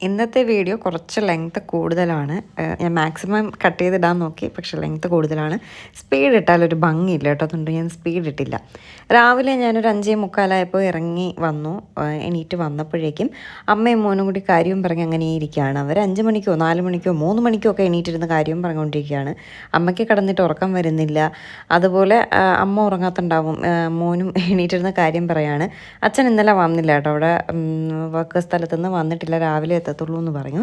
ഇന്നത്തെ വീഡിയോ കുറച്ച് ലെങ്ത്ത് കൂടുതലാണ്. ഞാൻ മാക്സിമം കട്ട് ചെയ്തിടാൻ നോക്കി, പക്ഷേ ലെങ്ത്ത് കൂടുതലാണ്. സ്പീഡ് ഇട്ടാലൊരു ഭംഗിയില്ല കേട്ടോ, അതുകൊണ്ട് ഞാൻ സ്പീഡ് ഇട്ടില്ല. രാവിലെ ഞാനൊരു 5:45 ഇറങ്ങി വന്നു. എണീറ്റ് വന്നപ്പോഴേക്കും അമ്മയും മോനും കൂടി കാര്യവും പറഞ്ഞ് അങ്ങനെ ഇരിക്കുകയാണ്. അവർ 5 മണിക്കോ 4 മണിക്കോ 3 മണിക്കോ ഒക്കെ എണീറ്റിരുന്ന് കാര്യവും പറഞ്ഞുകൊണ്ടിരിക്കുകയാണ്. അമ്മയ്ക്ക് കിടന്നിട്ട് ഉറക്കം വരുന്നില്ല. അതുപോലെ അമ്മ ഉറങ്ങാത്തുണ്ടാവും. മോനും എണീറ്റിരുന്ന കാര്യം പറയാണ്. അച്ഛൻ ഇന്നലെ വന്നില്ല കേട്ടോ, അവിടെ വർക്ക് സ്ഥലത്തുനിന്ന് വന്നിട്ടില്ല, രാവിലെ എത്തത്തുള്ളൂ എന്ന് പറഞ്ഞു.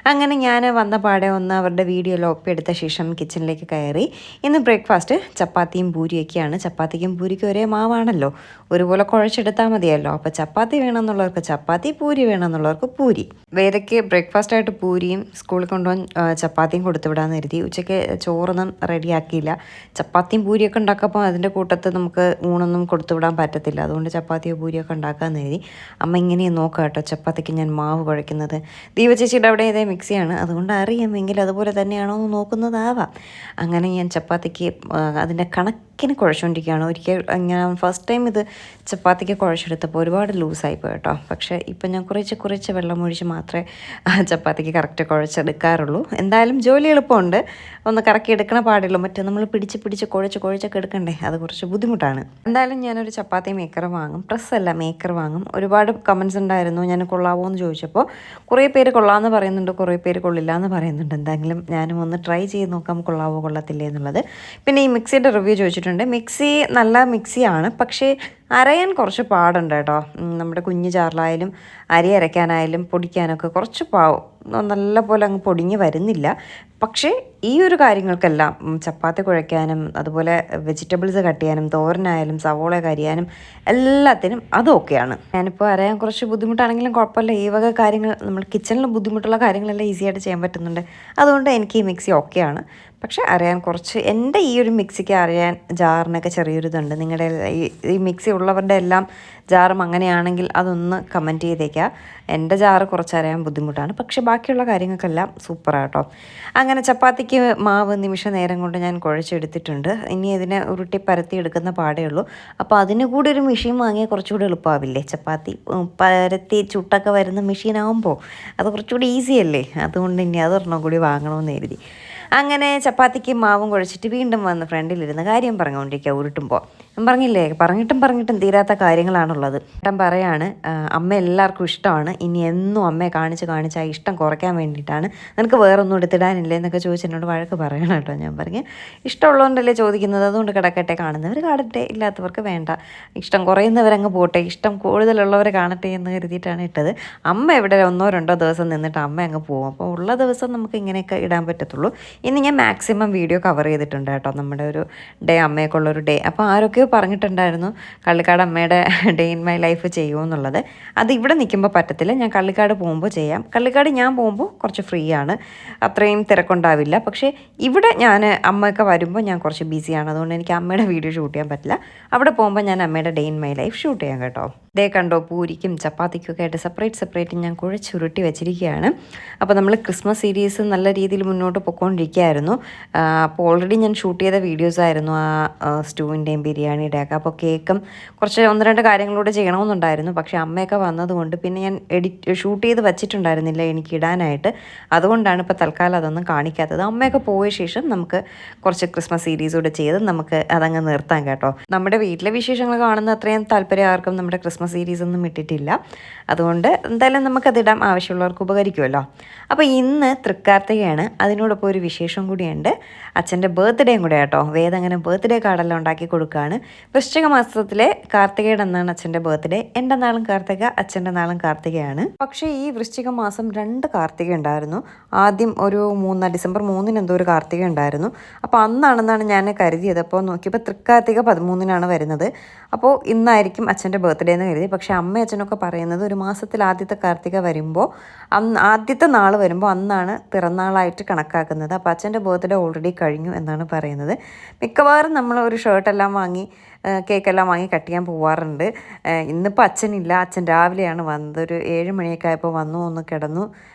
അങ്ങനെ ഞാൻ വന്ന പാടെ ഒന്ന് അവരുടെ വീഡിയോ ലോപ്പി എടുത്ത ശേഷം കിച്ചണിലേക്ക് കയറി. ഇന്ന് ബ്രേക്ക്ഫാസ്റ്റ് ചപ്പാത്തിയും പൂരിയൊക്കെയാണ്. ചപ്പാത്തിക്കും പൂരിക്കും ഒരേ മാവാണല്ലോ, ഒരുപോലെ കുഴച്ചെടുത്താൽ മതിയല്ലോ. അപ്പോൾ ചപ്പാത്തി വേണമെന്നുള്ളവർക്ക് ചപ്പാത്തി, പൂരി വേണമെന്നുള്ളവർക്ക് പൂരി. വേദയ്ക്ക് ബ്രേക്ക്ഫാസ്റ്റായിട്ട് പൂരിയും സ്കൂളിൽ കൊണ്ടുപോകാൻ ചപ്പാത്തിയും കൊടുത്തുവിടാമെന്ന് കരുതി. ഉച്ചയ്ക്ക് ചോറൊന്നും റെഡിയാക്കിയില്ല. ചപ്പാത്തിയും പൂരിയൊക്കെ ഉണ്ടാക്കുമ്പോൾ അതിൻ്റെ കൂട്ടത്ത് നമുക്ക് ഊണൊന്നും കൊടുത്തുവിടാൻ പറ്റത്തില്ല, അതുകൊണ്ട് ചപ്പാത്തിയോ പൂരിയൊക്കെ ഉണ്ടാക്കാമെന്ന് കരുതി. അമ്മ ഇങ്ങനെ നോക്കാം കേട്ടോ ചപ്പാത്തിക്ക് ഞാൻ മാവ് കുഴയ്ക്കുന്നത്. ദീപ ചേച്ചിയുടെ അവിടെ ഇതേ മിക്സിയാണ്, അതുകൊണ്ട് അറിയാമെങ്കിൽ അതുപോലെ തന്നെയാണോ എന്ന് നോക്കുന്നതാവാം. അങ്ങനെ ഞാൻ ചപ്പാത്തിക്ക് അതിൻ്റെ കണക്കിന് കുഴച്ചുകൊണ്ടിരിക്കുകയാണ്. ഒരിക്കൽ ഞാൻ ഫസ്റ്റ് ടൈം ഇത് ചപ്പാത്തിക്ക് കുഴച്ചെടുത്തപ്പോൾ ഒരുപാട് ലൂസായിപ്പോയി കേട്ടോ. പക്ഷേ ഇപ്പം ഞാൻ കുറച്ച് വെള്ളം ഒഴിച്ച് മാത്രമേ ചപ്പാത്തിക്ക് കറക്റ്റ് കുഴച്ചെടുക്കാറുള്ളൂ. എന്തായാലും ജോലി എളുപ്പമുണ്ട്, ഒന്ന് കറക്കി എടുക്കണ പാടുള്ളൂ. മറ്റേ നമ്മൾ പിടിച്ച് കുഴച്ചൊക്കെ എടുക്കണ്ടേ, അത് കുറച്ച് ബുദ്ധിമുട്ടാണ്. എന്തായാലും ഞാനൊരു ചപ്പാത്തി മേക്കർ വാങ്ങും, പ്രസ്സല്ല മേക്കർ വാങ്ങും. ഒരുപാട് കമൻസ് ഉണ്ടായിരുന്നു ഞാൻ കൊള്ളാവോ എന്ന് ചോദിച്ചപ്പോൾ. കുറേ പേര് കൊള്ളാമെന്ന് പറയുന്നുണ്ട്, കുറേ പേര് കൊള്ളില്ല എന്ന് പറയുന്നുണ്ട്. എന്തായാലും ഞാനും ഒന്ന് ട്രൈ ചെയ്ത് നോക്കാം കൊള്ളാവോ കൊള്ളത്തില്ലേ എന്നുള്ളത്. പിന്നെ ഈ മിക്സിയുടെ റിവ്യൂ ചോദിച്ചിട്ടുണ്ട്. മിക്സി നല്ല മിക്സിയാണ്, പക്ഷേ അരയാൻ കുറച്ച് പാടുണ്ട് കേട്ടോ. നമ്മുടെ കുഞ്ഞു ചാറിലായാലും അരി അരയ്ക്കാനായാലും പൊടിക്കാനൊക്കെ കുറച്ച് നല്ല പോലെ അങ്ങ് പൊടിഞ്ഞ് വരുന്നില്ല. പക്ഷേ ഈ ഒരു കാര്യങ്ങൾക്കെല്ലാം ചപ്പാത്തി കുഴയ്ക്കാനും അതുപോലെ വെജിറ്റബിൾസ് കട്ട് ചെയ്യാനും തോരനായാലും സവോള കരിയാനും എല്ലാത്തിനും അതൊക്കെയാണ്. ഞാനിപ്പോൾ അരയാൻ കുറച്ച് ബുദ്ധിമുട്ടാണെങ്കിലും കുഴപ്പമില്ല, ഈ വക കാര്യങ്ങൾ നമ്മൾ കിച്ചണിൽ ബുദ്ധിമുട്ടുള്ള കാര്യങ്ങളെല്ലാം ഈസിയായിട്ട് ചെയ്യാൻ പറ്റുന്നുണ്ട്. അതുകൊണ്ട് എനിക്ക് ഈ മിക്സി ഓക്കെയാണ്. പക്ഷേ അറിയാൻ കുറച്ച് എൻ്റെ ഈ ഒരു മിക്സിക്ക് അറിയാൻ ജാറിനൊക്കെ ചെറിയൊരു ഇതുണ്ട്. നിങ്ങളുടെ ഈ മിക്സി ഉള്ളവരുടെ എല്ലാം ജാറും അങ്ങനെയാണെങ്കിൽ അതൊന്ന് കമൻറ്റ് ചെയ്തേക്കുക. എൻ്റെ ജാറ് കുറച്ച് അറിയാൻ ബുദ്ധിമുട്ടാണ്, പക്ഷേ ബാക്കിയുള്ള കാര്യങ്ങൾക്കെല്ലാം സൂപ്പറാട്ടോ. അങ്ങനെ ചപ്പാത്തിക്ക് മാവ് നിമിഷ നേരം കൊണ്ട് ഞാൻ കുഴച്ചെടുത്തിട്ടുണ്ട്. ഇനി ഇതിനെ ഉരുട്ടി പരത്തി എടുക്കുന്ന പാടേ ഉള്ളൂ. അപ്പോൾ അതിന് കൂടി ഒരു മെഷീൻ വാങ്ങിയാൽ കുറച്ചുകൂടി എളുപ്പമാവില്ലേ, ചപ്പാത്തി പരത്തി ചുട്ടൊക്കെ വരുന്ന മെഷീനാകുമ്പോൾ അത് കുറച്ചുകൂടി ഈസി അല്ലേ. അതുകൊണ്ട് ഇനി അതൊരെണ്ണം കൂടി വാങ്ങണമെന്ന് കരുതി. അങ്ങനെ ചപ്പാത്തിക്ക് മാവും കുഴച്ചിട്ട് വീണ്ടും വന്ന് ഫ്രണ്ടിലിരുന്ന് കാര്യം പറഞ്ഞുകൊണ്ടിരിക്കുക ഉരുട്ടുമ്പോൾ. ഞാൻ പറഞ്ഞിട്ടും തീരാത്ത കാര്യങ്ങളാണുള്ളത്. ഏട്ടൻ പറയാണ് അമ്മ എല്ലാവർക്കും ഇഷ്ടമാണ്, ഇനി എന്നും അമ്മയെ കാണിച്ച് ആ ഇഷ്ടം കുറയ്ക്കാൻ വേണ്ടിയിട്ടാണ്, നിനക്ക് വേറൊന്നും എടുത്തിടാനില്ലേ എന്നൊക്കെ ചോദിച്ച് എന്നോട് വഴക്ക് പറയണം കേട്ടോ. ഞാൻ പറഞ്ഞ് ഇഷ്ടമുള്ളതുകൊണ്ടല്ലേ ചോദിക്കുന്നത്, അതുകൊണ്ട് കിടക്കട്ടെ, കാണുന്നവർ കാണട്ടെ, ഇല്ലാത്തവർക്ക് വേണ്ട, ഇഷ്ടം കുറയുന്നവരങ്ങ് പോട്ടെ, ഇഷ്ടം കൂടുതലുള്ളവരെ കാണട്ടെ എന്ന് കരുതിയിട്ടാണ് ഇട്ടത്. അമ്മ ഇവിടെ 1-2 ദിവസം നിന്നിട്ട് അമ്മ അങ്ങ് പോകും. അപ്പോൾ ഉള്ള ദിവസം നമുക്ക് ഇങ്ങനെയൊക്കെ ഇടാൻ പറ്റത്തുള്ളൂ. ഇന്ന് ഞാൻ മാക്സിമം വീഡിയോ കവർ ചെയ്തിട്ടുണ്ട് കേട്ടോ, നമ്മുടെ ഒരു ഡേ, അമ്മയൊക്കെയുള്ളൊരു ഡേ. അപ്പോൾ ആരൊക്കെയോ പറഞ്ഞിട്ടുണ്ടായിരുന്നു കള്ളിക്കാട് അമ്മയുടെ ഡേ ഇൻ മൈ ലൈഫ് ചെയ്യുമെന്നുള്ളത്. അത് ഇവിടെ നിൽക്കുമ്പോൾ പറ്റത്തില്ല, ഞാൻ കള്ളിക്കാട് പോകുമ്പോൾ ചെയ്യാം. കള്ളിക്കാട് ഞാൻ പോകുമ്പോൾ കുറച്ച് ഫ്രീ ആണ്, അത്രയും തിരക്കുണ്ടാവില്ല. പക്ഷേ ഇവിടെ ഞാൻ അമ്മയൊക്കെ വരുമ്പോൾ ഞാൻ കുറച്ച് ബിസിയാണ്, അതുകൊണ്ട് എനിക്ക് അമ്മയുടെ വീഡിയോ ഷൂട്ട് ചെയ്യാൻ പറ്റില്ല. അവിടെ പോകുമ്പോൾ ഞാൻ അമ്മയുടെ day in my life shoot ചെയ്യാം കേട്ടോ. ഡേ കണ്ടോ, പൂരിക്കും ചപ്പാത്തിക്കൊക്കെ ആയിട്ട് സെപ്പറേറ്റ് ഞാൻ കുഴച്ചുരുട്ടി വെച്ചിരിക്കുകയാണ്. അപ്പോൾ നമ്മൾ ക്രിസ്മസ് സീരീസ് നല്ല രീതിയിൽ മുന്നോട്ട് പോയിക്കൊണ്ടിരിക്കുകയായിരുന്നു. അപ്പോൾ ഓൾറെഡി ഞാൻ ഷൂട്ട് ചെയ്ത വീഡിയോസായിരുന്നു ആ സ്റ്റൂവിൻ്റെയും ബിരിയാണിയുടെ ഒക്കെ. അപ്പോൾ കേക്കും കുറച്ച് 1-2 കാര്യങ്ങളൂടെ ചെയ്യണമെന്നുണ്ടായിരുന്നു. പക്ഷേ അമ്മയൊക്കെ വന്നതുകൊണ്ട് പിന്നെ ഞാൻ ഷൂട്ട് ചെയ്ത് വച്ചിട്ടുണ്ടായിരുന്നില്ല എനിക്ക് ഇടാനായിട്ട്. അതുകൊണ്ടാണ് ഇപ്പോൾ തൽക്കാലം അതൊന്നും കാണിക്കാത്തത്. അമ്മയൊക്കെ പോയ ശേഷം നമുക്ക് കുറച്ച് ക്രിസ്മസ് സീരീസ് കൂടെ ചെയ്ത് നമുക്ക് അതങ്ങ് നിർത്താം കേട്ടോ. നമ്മുടെ വീട്ടിലെ വിശേഷങ്ങൾ കാണുന്ന അത്രയും താല്പര്യം ആർക്കും നമ്മുടെ ക്രിസ്മസ് സീരീസ് ഒന്നും ഇട്ടിട്ടില്ല. അതുകൊണ്ട് എന്തായാലും നമുക്കതിടാം, ആവശ്യമുള്ളവർക്ക് ഉപകരിക്കുമല്ലോ. അപ്പോൾ ഇന്ന് തൃക്കാർത്തികയാണ്, അതിനോടൊപ്പം ഒരു വിശേഷം കൂടിയുണ്ട്. അച്ഛൻ്റെ ബർത്ത്ഡേയും കൂടെ കേട്ടോ. വേദ അങ്ങനെ ബർത്ത്ഡേ കാർഡെല്ലാം ഉണ്ടാക്കി കൊടുക്കുകയാണ്. വൃശ്ചിക മാസത്തിലെ കാർത്തികയുടെ എന്നാണ് അച്ഛൻ്റെ ബർത്ത്ഡേ. എൻ്റെ നാളും കാർത്തിക, അച്ഛൻ്റെ നാളും കാർത്തികയാണ്. പക്ഷേ ഈ വൃശ്ചിക മാസം 2 കാർത്തിക ഉണ്ടായിരുന്നു. ആദ്യം ഒരു ഡിസംബർ 3 എന്തോ ഒരു കാർത്തിക ഉണ്ടായിരുന്നു. അപ്പോൾ അന്നാണെന്നാണ് ഞാൻ കരുതിയത്. അപ്പോൾ നോക്കിയപ്പോൾ തൃക്കാർത്തിക 13 വരുന്നത്. അപ്പോൾ ഇന്നായിരിക്കും അച്ഛൻ്റെ ബർത്ത്ഡേ എന്ന് കരുതി. പക്ഷേ അമ്മയും അച്ഛനൊക്കെ പറയുന്നത് ഒരു മാസത്തിൽ ആദ്യത്തെ കാർത്തിക വരുമ്പോൾ ആദ്യത്തെ നാൾ വരുമ്പോൾ അന്നാണ് പിറന്നാളായിട്ട് കണക്കാക്കുന്നത്. അപ്പോൾ അച്ഛൻ്റെ ബർത്ത്ഡേ ഓൾറെഡി കഴിഞ്ഞു എന്നാണ് പറയുന്നത്. മിക്കവാറും നമ്മൾ ഒരു ഷർട്ടെല്ലാം വാങ്ങി കേക്കെല്ലാം വാങ്ങി കട്ട് ചെയ്യാൻ പോവാറുണ്ട്. ഇന്നിപ്പോൾ അച്ഛനില്ല, അച്ഛൻ രാവിലെയാണ് വന്നത്. ഒരു 7 മണിയൊക്കെ ആയപ്പോൾ വന്നു, ഒന്ന് കിടന്നു.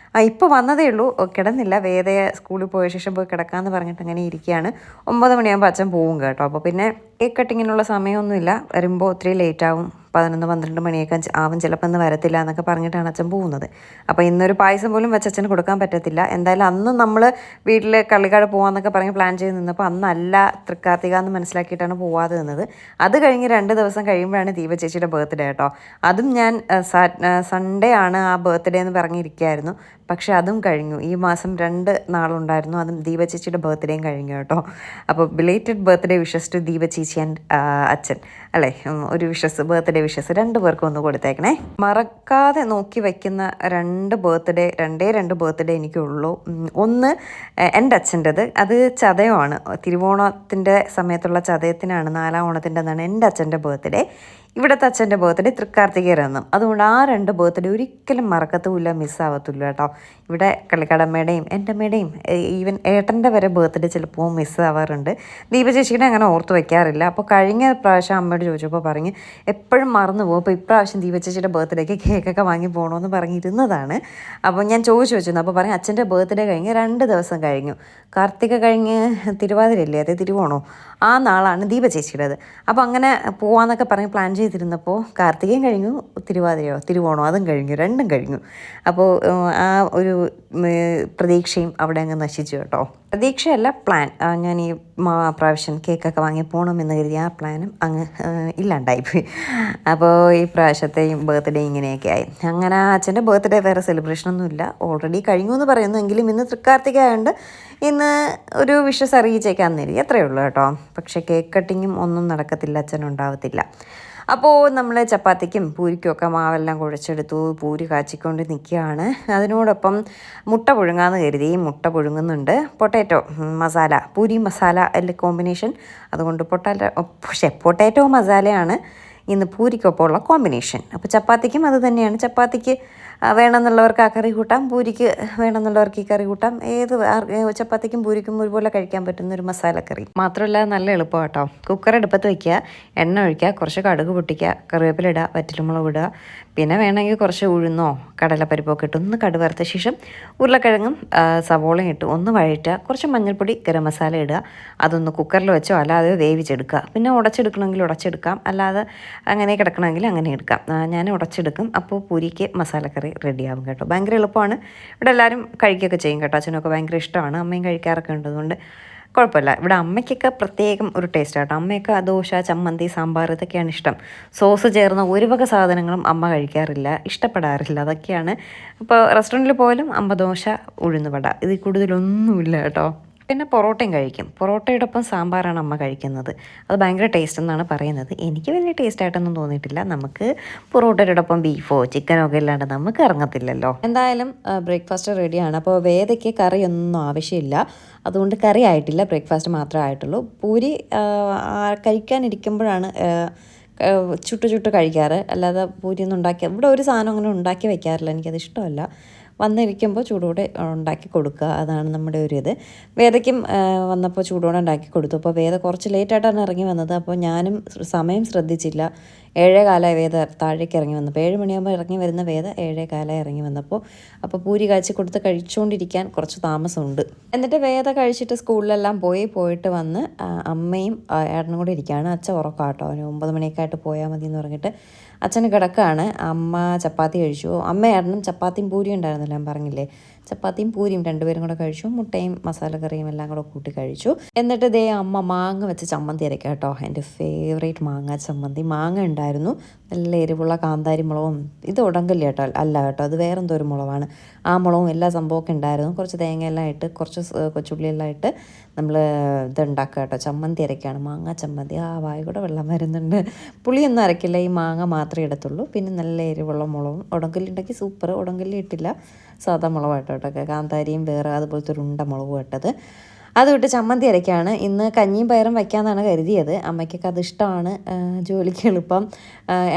ഇപ്പോൾ വന്നതേ ഉള്ളൂ, കിടന്നില്ല. വേദയെ സ്കൂളിൽ പോയ ശേഷം പോയി കിടക്കാമെന്ന് പറഞ്ഞിട്ട് അങ്ങനെ ഇരിക്കുകയാണ്. 9 മണിയാകുമ്പോൾ അച്ഛൻ പോവും കേട്ടോ. അപ്പോൾ പിന്നെ കേക്ക് കട്ടിങ്ങിനുള്ള സമയമൊന്നുമില്ല, വരുമ്പോൾ ഒത്തിരി ലേറ്റ് ആവും, 11-12 മണിയൊക്കെ ആവും, ചിലപ്പോൾ ഇന്ന് വരത്തില്ല എന്നൊക്കെ പറഞ്ഞിട്ടാണ് അച്ഛൻ പോകുന്നത്. അപ്പോൾ ഇന്നൊരു പായസം പോലും വെച്ച് അച്ഛന് കൊടുക്കാൻ പറ്റത്തില്ല. എന്തായാലും അന്ന് നമ്മൾ വീട്ടിൽ കള്ളിക്കാട് പോകാമെന്നൊക്കെ പറഞ്ഞ് പ്ലാൻ ചെയ്ത് നിന്നപ്പോൾ അന്നല്ല തൃക്കാർത്തിക എന്ന് മനസ്സിലാക്കിയിട്ടാണ് പോവാതെ നിന്നത്. അത് കഴിഞ്ഞ് 2 ദിവസം കഴിയുമ്പോഴാണ് ദീപ ചേച്ചിയുടെ ബർത്ത്ഡേ കേട്ടോ. അതും ഞാൻ സൺഡേ ആണ് ആ ബർത്ത്ഡേ എന്ന് പറഞ്ഞിരിക്കുകയായിരുന്നു. പക്ഷെ അതും കഴിഞ്ഞു. ഈ മാസം 2 നാളുണ്ടായിരുന്നു, അതും ദീപ ചേച്ചിയുടെ ബർത്ത്ഡേയും കഴിഞ്ഞു കേട്ടോ. അപ്പോൾ belated birthday wishes to Deepa ചേച്ചി ആൻഡ് അച്ഛൻ അല്ലേ. ഒരു വിഷസ്, ബർത്ത്ഡേ വിഷസ് 2 പേർക്കും ഒന്ന് കൊടുത്തേക്കണേ. മറക്കാതെ നോക്കി വയ്ക്കുന്ന 2 ബർത്ത്ഡേ എനിക്കുള്ളൂ. ഒന്ന് എൻ്റെ അച്ഛൻ്റെത്, അത് ചതയമാണ്. തിരുവോണത്തിൻ്റെ സമയത്തുള്ള ചതയത്തിനാണ്, 4ാം ഓണത്തിൻ്റെ അന്നാണ് എൻ്റെ അച്ഛൻ്റെ ബർത്ത്ഡേ. ഇവിടുത്തെ അച്ഛൻ്റെ ബർത്ത്ഡേ തൃക്കാർത്തികയിലെന്നും. അതുകൊണ്ട് ആ 2 ബർത്ത്ഡേ ഒരിക്കലും മറക്കത്തുമില്ല, മിസ്സാവത്തില്ല കേട്ടോ. ഇവിടെ കളിക്കടമ്മയുടെയും എൻ്റെ അമ്മയുടെയും ഈവൻ ഏട്ടൻ്റെ വരെ ബർത്ത്ഡേ ചിലപ്പോൾ മിസ്സാവാറുണ്ട്. ദീപ ചേച്ചിയുടെ അങ്ങനെ ഓർത്ത് വയ്ക്കാറില്ല. അപ്പോൾ കഴിഞ്ഞ പ്രാവശ്യം അമ്മയോട് ചോദിച്ചപ്പോൾ പറഞ്ഞ് എപ്പോഴും മറന്നു പോകും. അപ്പോൾ ഇപ്രാവശ്യം ദീപ ചേച്ചിയുടെ ബർത്ത്ഡേക്ക് കേക്കൊക്കെ വാങ്ങി പോകണമെന്ന് പറഞ്ഞിരുന്നതാണ്. അപ്പോൾ ഞാൻ ചോദിച്ചു വെച്ചിരുന്നു. അപ്പോൾ പറഞ്ഞു അച്ഛൻ്റെ ബർത്ത്ഡേ കഴിഞ്ഞ് 2 ദിവസം കഴിഞ്ഞു. കാർത്തിക കഴിഞ്ഞ് തിരുവാതിരല്ലേ, അതെ തിരുവോണോ, ആ നാളാണ് ദീപ ചേച്ചിയുടേത്. അപ്പോൾ അങ്ങനെ പോവാന്നൊക്കെ പറഞ്ഞ് പ്ലാൻ ചെയ്തിരുന്നപ്പോൾ കാർത്തികയും കഴിഞ്ഞു, തിരുവോണോ അതും കഴിഞ്ഞു, 2ഉം കഴിഞ്ഞു. അപ്പോൾ ആ ഒരു പ്രതീക്ഷയും അവിടെ അങ്ങ് നശിച്ചു കേട്ടോ. പ്രതീക്ഷയല്ല, പ്ലാൻ. ഞാൻ ഈ പ്രാവശ്യം കേക്കൊക്കെ വാങ്ങി പോകണമെന്ന് കരുതി ആ പ്ലാനും അങ്ങ് ഇല്ലാണ്ടായിപ്പോയി. അപ്പോൾ ഈ പ്രാവശ്യത്തെയും ബർത്ത്ഡേ ഇങ്ങനെയൊക്കെ ആയി. അങ്ങനെ അച്ഛൻ്റെ ബർത്ത്ഡേ വേറെ സെലിബ്രേഷനൊന്നുമില്ല, ഓൾറെഡി കഴിഞ്ഞു എന്ന് പറയുന്നു. എങ്കിലും ഇന്ന് തൃക്കാർത്തിക ആയതുകൊണ്ട് ഇന്ന് ഒരു വിഷസ് അറിയിച്ചേക്കാൻ നേരി, അത്രയേ ഉള്ളൂ കേട്ടോ. പക്ഷേ കേക്ക് കട്ടിങ്ങും ഒന്നും നടക്കത്തില്ല, അച്ഛനുണ്ടാവത്തില്ല. അപ്പോൾ നമ്മൾ ചപ്പാത്തിക്കും പൂരിക്കും ഒക്കെ മാവെല്ലാം കുഴച്ചെടുത്തു, പൂരി കാച്ചിക്കൊണ്ട് നിൽക്കുകയാണ്. അതിനോടൊപ്പം മുട്ട പുഴുങ്ങാമെന്ന് കരുതി മുട്ട പുഴുങ്ങുന്നുണ്ട്. പൊട്ടാറ്റോ മസാല, പൂരി മസാല അല്ല കോമ്പിനേഷൻ. അതുകൊണ്ട് പൊട്ടാറ്റോ മസാലയാണ് ഇന്ന് പൂരിക്കൊപ്പം ഉള്ള കോമ്പിനേഷൻ. അപ്പോൾ ചപ്പാത്തിക്കും അത് തന്നെയാണ്. ചപ്പാത്തിക്ക് വേണമെന്നുള്ളവർക്ക് ആ കറി കൂട്ടാം, പൂരിക്ക് വേണമെന്നുള്ളവർക്ക് ഈ കറി കൂട്ടാം. ചപ്പാത്തിക്കും പൂരിക്കും ഒരുപോലെ കഴിക്കാൻ പറ്റുന്ന ഒരു മസാലക്കറി. മാത്രമല്ല നല്ല എളുപ്പം കേട്ടോ. കുക്കർ അടുപ്പത്ത് വയ്ക്കുക, എണ്ണ ഒഴിക്കുക, കുറച്ച് കടുക് പൊട്ടിക്കുക, കറിവേപ്പില ഇടുക, വറ്റൽമുളക് ഇടുക, പിന്നെ വേണമെങ്കിൽ കുറച്ച് ഉഴുന്നോ കടലപ്പരിപ്പൊക്കെ ഇട്ട് ഒന്ന് കടുക് വറുത്ത ശേഷം ഉരുളക്കിഴങ്ങും സവോളയും ഇട്ട് ഒന്ന് വഴറ്റുക, കുറച്ച് മഞ്ഞൾപ്പൊടി, ഗരം മസാല ഇടുക, അതൊന്ന് കുക്കറിൽ വെച്ചോ അല്ലാതെ വേവിച്ചെടുക്കുക. പിന്നെ ഉടച്ചെടുക്കണമെങ്കിൽ ഉടച്ചെടുക്കാം, അല്ലാതെ അങ്ങനെ കിടക്കണമെങ്കിൽ അങ്ങനെ എടുക്കാം. ഞാൻ ഉടച്ചെടുക്കും. അപ്പോൾ പൂരിക്ക് മസാലക്കറി റെഡിയാവും കേട്ടോ. ഭയങ്കര എളുപ്പമാണ്. ഇവിടെ എല്ലാവരും കഴിക്കുകയൊക്കെ ചെയ്യും കേട്ടോ. അച്ഛനൊക്കെ ഭയങ്കര ഇഷ്ടമാണ്, അമ്മയും കഴിക്കാറൊക്കെ ഉണ്ട്. അതുകൊണ്ട് കുഴപ്പമില്ല. ഇവിടെ അമ്മയ്ക്കൊക്കെ പ്രത്യേകം ഒരു ടേസ്റ്റ് കേട്ടോ. അമ്മയൊക്കെ ദോശ, ചമ്മന്തി, സാമ്പാർ ഇതൊക്കെയാണ് ഇഷ്ടം. സോസ് ചേർന്ന ഒരു വക സാധനങ്ങളും അമ്മ കഴിക്കാറില്ല, ഇഷ്ടപ്പെടാറില്ല. അതൊക്കെയാണ്. ഇപ്പോൾ റെസ്റ്റോറൻറ്റിൽ പോയാലും അമ്മ ദോശ, ഉഴുന്നുവട, ഇതിൽ കൂടുതലൊന്നുമില്ല കേട്ടോ. പിന്നെ പൊറോട്ടയും കഴിക്കും. പൊറോട്ടയോടൊപ്പം സാമ്പാറാണ് അമ്മ കഴിക്കുന്നത്. അത് ഭയങ്കര ടേസ്റ്റ് എന്നാണ് പറയുന്നത്. എനിക്ക് വലിയ ടേസ്റ്റായിട്ടൊന്നും തോന്നിയിട്ടില്ല. നമുക്ക് പൊറോട്ടയോടൊപ്പം ബീഫോ ചിക്കനോ ഒക്കെ ഇല്ലാണ്ട് നമുക്ക് ഇറങ്ങത്തില്ലല്ലോ. എന്തായാലും ബ്രേക്ക്ഫാസ്റ്റ് റെഡിയാണ്. അപ്പോൾ വേദയ്ക്ക് കറിയൊന്നും ആവശ്യമില്ല, അതുകൊണ്ട് കറി ആയിട്ടില്ല, ബ്രേക്ക്ഫാസ്റ്റ് മാത്രമേ ആയിട്ടുള്ളൂ. പൂരി കഴിക്കാനിരിക്കുമ്പോഴാണ് ചുട്ട് കഴിക്കാറ്, അല്ലാതെ പൂരിയൊന്നും ഇവിടെ ഒരു സാധനം അങ്ങനെ ഉണ്ടാക്കി വയ്ക്കാറില്ല, എനിക്കത് ഇഷ്ടമല്ല. വന്നിരിക്കുമ്പോൾ ചൂടോടെ ഉണ്ടാക്കി കൊടുക്കുക, അതാണ് നമ്മുടെ ഒരു ഇത്. വേദയ്ക്കും വന്നപ്പോൾ ചൂടോടെ ഉണ്ടാക്കി കൊടുത്തു. അപ്പോൾ വേദ കുറച്ച് ലേറ്റായിട്ടാണ് ഇറങ്ങി വന്നത്. അപ്പോൾ ഞാനും സമയം ശ്രദ്ധിച്ചില്ല. 7:15 വേദ താഴേക്ക് ഇറങ്ങി വന്നപ്പോൾ, 7 മണിയാകുമ്പോൾ ഇറങ്ങി വരുന്ന വേദ 7:15 ഇറങ്ങി വന്നപ്പോൾ. അപ്പോൾ പൂരി കാച്ചി കൊടുത്ത് കഴിച്ചുകൊണ്ടിരിക്കാൻ കുറച്ച് താമസമുണ്ട്. എന്നിട്ട് വേദ കഴിച്ചിട്ട് സ്കൂളിലെല്ലാം പോയിട്ട് വന്ന് അമ്മയും ഏട്ടനും കൂടെ ഇരിക്കുകയാണ്. അച്ഛൻ ഉറക്കാട്ടോ, 9 മണിയൊക്കെ ആയിട്ട് പോയാൽ മതി എന്ന് പറഞ്ഞിട്ട് അച്ഛന് കിടക്കുകയാണ്. അമ്മ ചപ്പാത്തി കഴിച്ചു. അമ്മ ഏട്ടനും ചപ്പാത്തിയും പൂരിയും ഉണ്ടായിരുന്നല്ലോ, ഞാൻ പറഞ്ഞില്ലേ, ചപ്പാത്തിയും പൂരിയും 2 പേരും കൂടെ കഴിച്ചു. മുട്ടയും മസാലക്കറിയും എല്ലാം കൂടെ കൂട്ടി കഴിച്ചു. എന്നിട്ട് ദേ അമ്മ മാങ്ങ വെച്ച് ചമ്മന്തി അരയ്ക്കാം കേട്ടോ. എൻ്റെ ഫേവറേറ്റ് മാങ്ങ ചമ്മന്തി. മാങ്ങ ഉണ്ടായിരുന്നു, നല്ല എരിവുള്ള കാന്താരി മുളകും. ഇത് ഉടങ്കല്ലി കേട്ടോ, അല്ല കേട്ടോ, അത് വേറെന്തോ ഒരു മുളകാണ്. ആ മുളകും എല്ലാ സംഭവമൊക്കെ ഉണ്ടായിരുന്നു. കുറച്ച് തേങ്ങയെല്ലാം ഇട്ട്, കുറച്ച് കൊച്ചുള്ളിയെല്ലാം ഇട്ട് നമ്മൾ ഇതുണ്ടാക്കുക കേട്ടോ. ചമ്മന്തി അരയ്ക്കുകയാണ്, മാങ്ങ ചമ്മന്തി. വായ കൂടെ വെള്ളം വരുന്നുണ്ട്. പുളിയൊന്നും അരയ്ക്കില്ല, ഈ മാങ്ങ മാത്രമേ ഇടത്തുള്ളൂ. പിന്നെ നല്ല എരിവുള്ള മുളകും. ഉടങ്കല്ലി ഉണ്ടെങ്കിൽ സൂപ്പർ. ഉടങ്കല്ലി ഇട്ടില്ല, സാധാ മുളകായിട്ടോ കേട്ടോ. കാന്താരിയും വേറെ അതുപോലത്തെ ഒരു ഉണ്ട മുളകും ഇട്ടത്. അതുകൊണ്ട് ചമ്മന്തി അരയ്ക്കാണ്. ഇന്ന് കഞ്ഞിയും പയറും വയ്ക്കാമെന്നാണ് കരുതിയത്. അമ്മയ്ക്കൊക്കെ അത് ഇഷ്ടമാണ്, ജോലിക്ക് എളുപ്പം.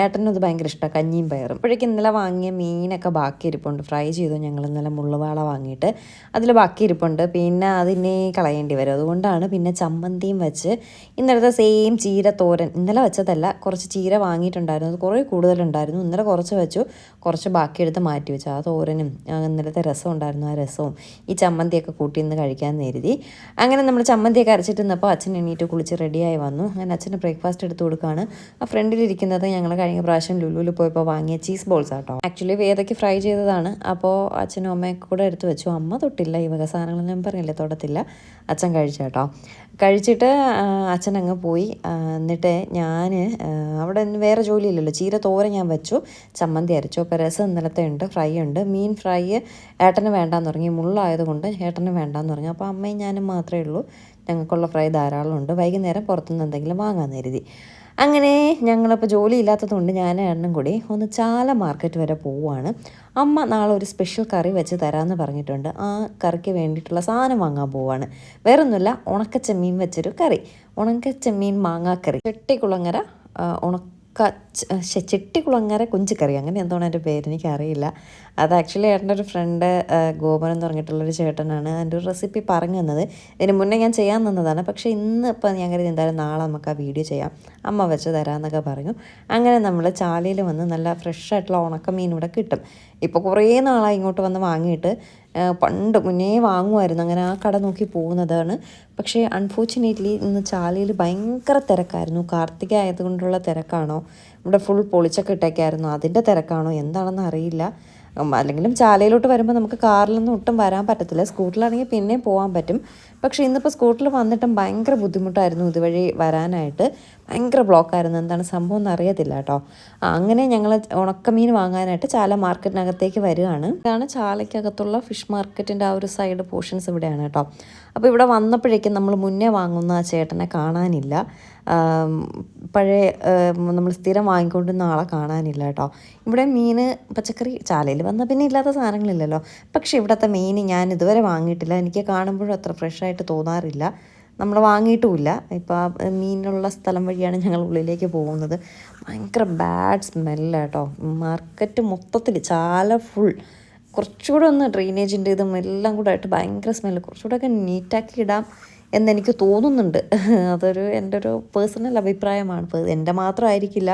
ഏട്ടനും അത് ഭയങ്കര ഇഷ്ടമാണ്, കഞ്ഞിയും പയറും. അപ്പോഴേക്കും ഇന്നലെ വാങ്ങിയ മീനൊക്കെ ബാക്കി ഇരിപ്പുണ്ട്. ഫ്രൈ ചെയ്തു ഞങ്ങൾ ഇന്നലെ മുള്ളുവാള വാങ്ങിയിട്ട്. അതിൽ ബാക്കി ഇരിപ്പുണ്ട്. പിന്നെ അതിനെ കളയേണ്ടി വരും. അതുകൊണ്ടാണ് പിന്നെ ചമ്മന്തിയും വെച്ച് ഇന്നലത്തെ സെയിം ചീര തോരൻ. ഇന്നലെ വെച്ചതല്ല, കുറച്ച് ചീര വാങ്ങിയിട്ടുണ്ടായിരുന്നു. അത് കുറേ കൂടുതലുണ്ടായിരുന്നു. ഇന്നലെ കുറച്ച് വെച്ചു, കുറച്ച് ബാക്കിയെടുത്ത് മാറ്റി വെച്ചു. ആ തോരനും ഇന്നലത്തെ രസം ഉണ്ടായിരുന്നു, ആ രസവും ഈ ചമ്മന്തിയൊക്കെ കൂട്ടി ഇന്ന് കഴിക്കാമെന്ന് കരുതി. അങ്ങനെ നമ്മൾ ചമ്മന്തിയൊക്കെ അരച്ചിട്ട് നിന്നപ്പോൾ അച്ഛൻ എണീറ്റ് കുളിച്ച് റെഡിയായി വന്നു. അങ്ങനെ അച്ഛന് ബ്രേക്ക്ഫാസ്റ്റ് എടുത്ത് കൊടുക്കുകയാണ്. ആ ഫ്രണ്ടിലിരിക്കുന്നത് ഞങ്ങൾ കഴിഞ്ഞ പ്രാവശ്യം ലുലുവിൽ പോയപ്പോൾ വാങ്ങിയ ചീസ് ബോൾസ് ആട്ടോ. ആക്ച്വലി വേദയ്ക്ക് ഫ്രൈ ചെയ്തതാണ്. അപ്പോൾ അച്ഛനും അമ്മയൊക്കെ കൂടെ എടുത്ത് വെച്ചു. അമ്മ തൊട്ടില്ല, ഈ വക സാധനങ്ങൾ ഞാൻ പറഞ്ഞില്ലേ തൊടത്തില്ല. അച്ഛൻ കഴിച്ചേട്ടോ. കഴിച്ചിട്ട് അച്ഛൻ അങ്ങ് പോയി. എന്നിട്ട് ഞാൻ അവിടെ വേറെ ജോലിയില്ലല്ലോ, ചീര തോരൻ ഞാൻ വെച്ചു, ചമ്മന്തി അരച്ചു. അപ്പോൾ രസം ഇന്നലത്തെ ഉണ്ട്, ഫ്രൈ ഉണ്ട്. മീൻ ഫ്രൈ ഏട്ടന് വേണ്ടാന്ന് തുടങ്ങി, മുള്ളായതുകൊണ്ട് ഏട്ടന് വേണ്ടാന്ന് പറഞ്ഞു. അപ്പോൾ അമ്മയും ഞാനും മാത്രമേ ഉള്ളൂ, ഞങ്ങൾക്കുള്ള ഫ്രൈ ധാരാളമുണ്ട്. വൈകുന്നേരം പുറത്തുനിന്ന് എന്തെങ്കിലും വാങ്ങാമെന്ന് കരുതി. അങ്ങനെ ഞങ്ങളിപ്പോൾ ജോലി ഇല്ലാത്തതുകൊണ്ട് ഞാൻ ഏട്ടനും കൂടി ഒന്ന് ചാല മാർക്കറ്റ് വരെ പോവുകയാണ്. അമ്മ നാളെ ഒരു സ്പെഷ്യൽ കറി വെച്ച് തരാമെന്ന് പറഞ്ഞിട്ടുണ്ട്. ആ കറിക്ക് വേണ്ടിയിട്ടുള്ള സാധനം വാങ്ങാൻ പോവുകയാണ്. വേറൊന്നുമില്ല, ഉണക്കച്ചെമ്മീൻ വെച്ചൊരു കറി, ഉണക്കച്ചെമ്മീൻ മാങ്ങാക്കറി, ചെട്ടിക്കുളങ്ങര ചെട്ടിക്കുളങ്ങര കുഞ്ചിക്കറി, അങ്ങനെ എന്താണ് എൻ്റെ പേര്, എനിക്കറിയില്ല. അത് ആക്ച്വലി ഏട്ടൻ്റെ ഒരു ഫ്രണ്ട് ഗോപൻ എന്ന് പറഞ്ഞിട്ടുള്ളൊരു ചേട്ടനാണ് അതിൻ്റെ ഒരു റെസിപ്പി പറഞ്ഞു തന്നത്. ഇതിന് മുന്നേ ഞാൻ ചെയ്യാൻ തന്നതാണ്. പക്ഷേ ഇന്ന് ഇപ്പം ഞാൻ കരുതി എന്തായാലും നാളെ നമുക്ക് ആ വീഡിയോ ചെയ്യാം, അമ്മ വെച്ച് തരാമെന്നൊക്കെ പറഞ്ഞു. അങ്ങനെ നമ്മൾ ചാലയിൽ വന്ന് നല്ല ഫ്രഷ് ആയിട്ടുള്ള ഉണക്കമീൻ ഇവിടെ കിട്ടും. ഇപ്പോൾ കുറേ നാളായി ഇങ്ങോട്ട് വന്ന് വാങ്ങിയിട്ട്. പണ്ട് മുന്നേ വാങ്ങുമായിരുന്നു, അങ്ങനെ ആ കട നോക്കി പോകുന്നതാണ്. പക്ഷേ അൺഫോർച്ചുനേറ്റ്ലി ഇന്ന് ചാലയിൽ ഭയങ്കര തിരക്കായിരുന്നു. കാർത്തിക ആയതുകൊണ്ടുള്ള തിരക്കാണോ, ഇവിടെ ഫുൾ പൊളിച്ചൊക്കെ ഇട്ടേക്കായിരുന്നു, അതിൻ്റെ തിരക്കാണോ എന്താണെന്ന് അറിയില്ല. അല്ലെങ്കിലും ചാലയിലോട്ട് വരുമ്പോൾ നമുക്ക് കാറിലൊന്നും ഒട്ടും വരാൻ പറ്റത്തില്ല. സ്കൂട്ടറിലാണെങ്കിൽ പിന്നെയും പോകാൻ പറ്റും. പക്ഷേ ഇന്നിപ്പോൾ സ്കൂട്ടറിൽ വന്നിട്ടും ഭയങ്കര ബുദ്ധിമുട്ടായിരുന്നു ഇതുവഴി വരാനായിട്ട്. ഭയങ്കര ബ്ലോക്കായിരുന്നു, എന്താണ് സംഭവം എന്ന് അറിയത്തില്ല കേട്ടോ. അങ്ങനെ ഞങ്ങൾ ഉണക്കമീൻ വാങ്ങാനായിട്ട് ചാല മാർക്കറ്റിനകത്തേക്ക് വരികയാണ്. ഇതാണ് ചാലയ്ക്കകത്തുള്ള ഫിഷ് മാർക്കറ്റിൻ്റെ ആ ഒരു സൈഡ് പോർഷൻസ് ഇവിടെയാണ് കേട്ടോ. അപ്പോൾ ഇവിടെ വന്നപ്പോഴേക്കും നമ്മൾ മുന്നേ വാങ്ങുന്ന ആ ചേട്ടനെ കാണാനില്ല. പഴയ നമ്മൾ സ്ഥിരം വാങ്ങിക്കൊണ്ടിരുന്ന ആളെ കാണാനില്ല കേട്ടോ. ഇവിടെ മീൻ പച്ചക്കറി ചാലയിൽ വന്നാൽ പിന്നെ ഇല്ലാത്ത സാധനങ്ങളില്ലല്ലോ. പക്ഷേ ഇവിടുത്തെ മീൻ ഞാൻ ഇതുവരെ വാങ്ങിയിട്ടില്ല. എനിക്ക് കാണുമ്പോഴും അത്ര ഫ്രഷായിട്ട് തോന്നാറില്ല, നമ്മൾ വാങ്ങിയിട്ടുമില്ല. ഇപ്പോൾ ആ മീനുള്ള സ്ഥലം വഴിയാണ് ഞങ്ങൾ ഉള്ളിലേക്ക് പോകുന്നത്. ഭയങ്കര ബാഡ് സ്മെല്ല് കേട്ടോ. മാർക്കറ്റ് മൊത്തത്തിൽ ചാല ഫുൾ കുറച്ചുകൂടെ ഒന്ന് ഡ്രെയിനേജിൻ്റെ ഇതും എല്ലാം കൂടെ ആയിട്ട് ഭയങ്കര സ്മെല്ല്. കുറച്ചുകൂടെയൊക്കെ നീറ്റാക്കി ഇടാം എന്നെനിക്ക് തോന്നുന്നുണ്ട്. എൻ്റെ ഒരു പേഴ്സണൽ അഭിപ്രായമാണ്. ഇപ്പോൾ എൻ്റെ മാത്രമായിരിക്കില്ല.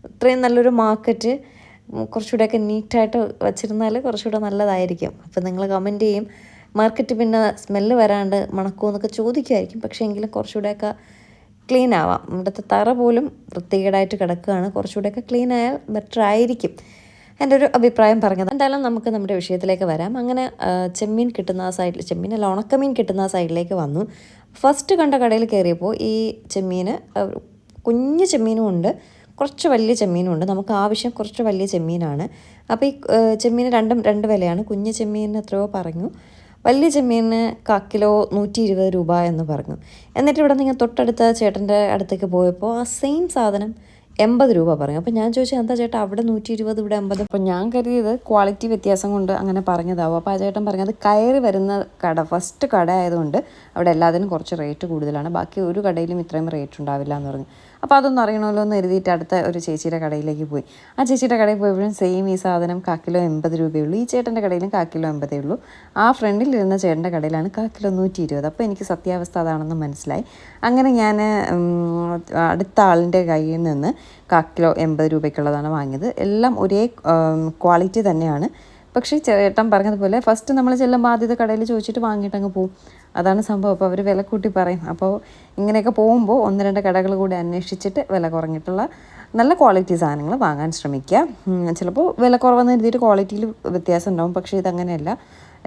ഇത്രയും നല്ലൊരു മാർക്കറ്റ് കുറച്ചുകൂടെയൊക്കെ നീറ്റായിട്ട് വച്ചിരുന്നാൽ കുറച്ചുകൂടെ നല്ലതായിരിക്കും. അപ്പോൾ നിങ്ങൾ കമൻറ്റ് ചെയ്യും, മാർക്കറ്റ് പിന്നെ സ്മെല്ല് വരാണ്ട് മണക്കുമെന്നൊക്കെ ചോദിക്കുമായിരിക്കും. പക്ഷേ എങ്കിലും കുറച്ചുകൂടെയൊക്കെ ക്ലീൻ ആവാം. ഇവിടുത്തെ തറ പോലും വൃത്തികേടായിട്ട് കിടക്കുകയാണ്. കുറച്ചുകൂടെയൊക്കെ ക്ലീൻ ആയാൽ ബെറ്റർ ആയിരിക്കും, എൻ്റെ ഒരു അഭിപ്രായം പറഞ്ഞത്. എന്തായാലും നമുക്ക് നമ്മുടെ വിഷയത്തിലേക്ക് വരാം. അങ്ങനെ ചെമ്മീൻ കിട്ടുന്ന ആ സൈഡിൽ, ചെമ്മീനല്ല ഉണക്കമീൻ കിട്ടുന്ന ആ സൈഡിലേക്ക് വന്നു. ഫസ്റ്റ് കണ്ട കടയിൽ കയറിയപ്പോൾ ഈ ചെമ്മീന് കുഞ്ഞു ചെമ്മീനും ഉണ്ട്, കുറച്ച് വലിയ ചെമ്മീനും ഉണ്ട്. നമുക്ക് ആവശ്യം കുറച്ച് വലിയ ചെമ്മീനാണ്. അപ്പോൾ ഈ ചെമ്മീന് രണ്ട് വിലയാണ്. കുഞ്ഞു ചെമ്മീനിന് എത്രയോ പറഞ്ഞു, വലിയ ചെമ്മീനിന് കിലോ 120 രൂപ എന്ന് പറഞ്ഞു. എന്നിട്ട് ഇവിടെ നിങ്ങൾ തൊട്ടടുത്ത ചേട്ടൻ്റെ അടുത്തേക്ക് പോയപ്പോൾ ആ സെയിം സാധനം 80 രൂപ പറഞ്ഞു. അപ്പോൾ ഞാൻ ചോദിച്ചാൽ എന്താ ചേട്ടാ അവിടെ 120 ഇവിടെ 80? അപ്പോൾ ഞാൻ കരുതിയത് ക്വാളിറ്റി വ്യത്യാസം കൊണ്ട് അങ്ങനെ പറഞ്ഞതാവും. അപ്പോൾ ആ ചേട്ടൻ പറഞ്ഞത് കയറി വരുന്ന കട, ഫസ്റ്റ് കട ആയതുകൊണ്ട് അവിടെ എല്ലാത്തിനും കുറച്ച് റേറ്റ് കൂടുതലാണ്, ബാക്കി ഒരു കടയിലും ഇത്രയും റേറ്റ് ഉണ്ടാവില്ല എന്ന് പറഞ്ഞു. അപ്പോൾ അതൊന്നും അറിയണമല്ലോ എന്ന് എഴുതിയിട്ട് അടുത്ത ഒരു ചേച്ചിയുടെ കടയിലേക്ക് പോയി. ആ ചേച്ചിയുടെ കടയിൽ പോയപ്പോഴും സെയിം ഈ സാധനം കിലോ 80 രൂപയുള്ളൂ. ഈ ചേട്ടൻ്റെ കടയിലും കിലോ 80 ഉള്ളൂ. ആ ഫ്രണ്ടിലിരുന്ന ചേട്ടൻ്റെ കടയിലാണ് കിലോ 120. അപ്പോൾ എനിക്ക് സത്യാവസ്ഥ അതാണെന്ന് മനസ്സിലായി. അങ്ങനെ ഞാൻ അടുത്ത ആളിൻ്റെ കയ്യിൽ നിന്ന് കിലോ 80 രൂപയ്ക്കുള്ളതാണ് വാങ്ങിയത്. എല്ലാം ഒരേ ക്വാളിറ്റി തന്നെയാണ്. പക്ഷേ ചേട്ടൻ പറഞ്ഞതുപോലെ ഫസ്റ്റ് നമ്മൾ ചെല്ലുമ്പോൾ ആദ്യത്തെ കടയിൽ ചോദിച്ചിട്ട് വാങ്ങിയിട്ട് അങ്ങ് പോകും, അതാണ് സംഭവം. അപ്പോൾ അവർ വില കൂട്ടി പറയും. അപ്പോൾ ഇങ്ങനെയൊക്കെ പോകുമ്പോൾ 1-2 കടകൾ കൂടി അന്വേഷിച്ചിട്ട് വില കുറഞ്ഞിട്ടുള്ള നല്ല ക്വാളിറ്റി സാധനങ്ങൾ വാങ്ങാൻ ശ്രമിക്കുക. ചിലപ്പോൾ വില കുറവെന്ന് എഴുതിയിട്ട് ക്വാളിറ്റിയിൽ വ്യത്യാസം ഉണ്ടാവും, പക്ഷേ ഇതങ്ങനെയല്ല.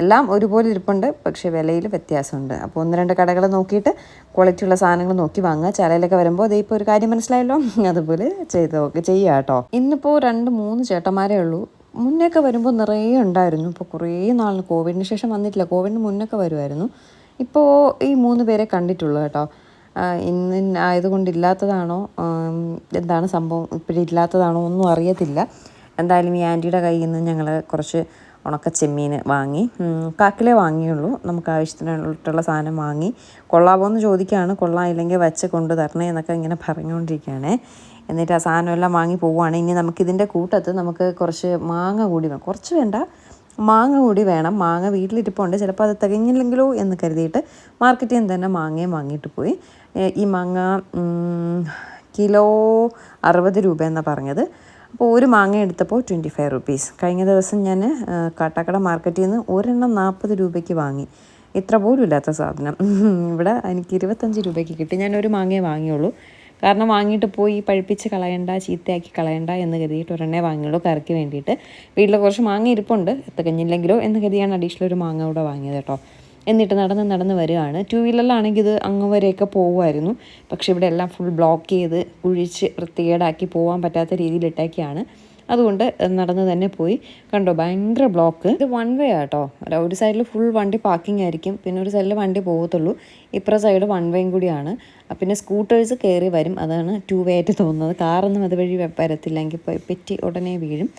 എല്ലാം ഒരുപോലെ ഇരിപ്പുണ്ട്, പക്ഷേ വിലയിൽ വ്യത്യാസമുണ്ട്. അപ്പോൾ 1-2 കടകൾ നോക്കിയിട്ട് ക്വാളിറ്റിയുള്ള സാധനങ്ങൾ നോക്കി വാങ്ങുക. ചാലയിലൊക്കെ വരുമ്പോൾ അതേ ഇപ്പോൾ ഒരു കാര്യം മനസ്സിലായല്ലോ, അതുപോലെ ചെയ്യുക കേട്ടോ. ഇന്നിപ്പോൾ 2-3 ചേട്ടന്മാരേ ഉള്ളൂ. മുന്നേയൊക്കെ വരുമ്പോൾ നിറയെ ഉണ്ടായിരുന്നു. ഇപ്പോൾ കുറേ നാളിന്, കോവിഡിന് ശേഷം വന്നിട്ടില്ല, കോവിഡിന് മുന്നൊക്കെ വരുമായിരുന്നു. ഇപ്പോൾ ഈ 3 പേരെ കണ്ടിട്ടുള്ളൂ കേട്ടോ. ഇന്ന് ആയതുകൊണ്ടില്ലാത്തതാണോ എന്താണ് സംഭവം, ഇപ്പോഴില്ലാത്തതാണോ ഒന്നും അറിയത്തില്ല. എന്തായാലും ഈ ആൻറ്റിയുടെ കയ്യിൽ നിന്ന് ഞങ്ങൾ കുറച്ച് ഉണക്ക ചെമ്മീൻ വാങ്ങി. കാക്കിലേ വാങ്ങിയുള്ളൂ, നമുക്ക് ആവശ്യത്തിനായിട്ടുള്ള സാധനം വാങ്ങി. കൊള്ളാമോ എന്ന് ചോദിക്കുകയാണ്. കൊള്ളാമില്ലെങ്കിൽ വച്ച് കൊണ്ട് തരണേ എന്നൊക്കെ ഇങ്ങനെ പറഞ്ഞുകൊണ്ടിരിക്കുകയാണേ. എന്നിട്ട് ആ സാധനമെല്ലാം വാങ്ങി പോവുകയാണ്. ഇനി നമുക്കിതിൻ്റെ കൂട്ടത്ത് നമുക്ക് കുറച്ച് മാങ്ങ കൂടി വേണം. കുറച്ച് വേണ്ട, മാങ്ങ കൂടി വേണം. മാങ്ങ വീട്ടിലിരിപ്പുണ്ട്, ചിലപ്പോൾ അത് തികഞ്ഞില്ലെങ്കിലോ എന്ന് കരുതിയിട്ട് മാർക്കറ്റിൽ നിന്ന് തന്നെ മാങ്ങയും വാങ്ങിയിട്ട് പോയി. ഈ മാങ്ങ കിലോ 60 രൂപ എന്നാണ് പറഞ്ഞത്. അപ്പോൾ ഒരു മാങ്ങ എടുത്തപ്പോൾ 25 റുപ്പീസ്. കഴിഞ്ഞ ദിവസം ഞാൻ കാട്ടാക്കട മാർക്കറ്റിൽ നിന്ന് ഒരെണ്ണം 40 രൂപയ്ക്ക് വാങ്ങി. ഇത്ര പോലും ഇല്ലാത്ത സാധനം ഇവിടെ എനിക്ക് 25 രൂപയ്ക്ക് കിട്ടി. ഞാനൊരു മാങ്ങയെ വാങ്ങിയുള്ളൂ, കാരണം വാങ്ങിയിട്ട് പോയി പഴുപ്പിച്ച് കളയണ്ട, ചീത്തയാക്കി കളയണ്ട എന്ന് കരുതിയിട്ട് ഒരെണ്ണേ വാങ്ങിയുള്ളൂ കറിക്ക് വേണ്ടിയിട്ട്. വീട്ടിൽ കുറച്ച് മാങ്ങ ഇരിപ്പുണ്ട്, തികഞ്ഞില്ലെങ്കിലോ എന്ന് കരുതിയാണ് അഡീഷണൽ ഒരു മാങ്ങ കൂടെ വാങ്ങിയത് കേട്ടോ. എന്നിട്ട് നടന്ന് വരികയാണ്. 2 വീലറിലാണെങ്കിൽ ഇത് അങ്ങ് വരെയൊക്കെ പോകുമായിരുന്നു. പക്ഷെ ഇവിടെ എല്ലാം ഫുൾ ബ്ലോക്ക് ചെയ്ത് കുഴിച്ച് വൃത്തികേടാക്കി പോകാൻ പറ്റാത്ത രീതിയിൽ ഇട്ടേക്കാണ്. അതുകൊണ്ട് നടന്ന് തന്നെ പോയി. കണ്ടോ, ഭയങ്കര ബ്ലോക്ക്. ഇത് 1 വേ ആട്ടോ. ഒരു സൈഡിൽ ഫുൾ വണ്ടി പാർക്കിംഗ് ആയിരിക്കും, പിന്നെ ഒരു സൈഡിൽ വണ്ടി പോകത്തുള്ളൂ. ഇപ്പുറ സൈഡ് 1 വേയും കൂടിയാണ്. പിന്നെ സ്കൂട്ടേഴ്സ് കയറി വരും, അതാണ് 2 വേ ആയിട്ട് തോന്നുന്നത്. കാറൊന്നും അതുവഴി വരത്തില്ലെങ്കിൽ പെറ്റി ഉടനെ വീഴും.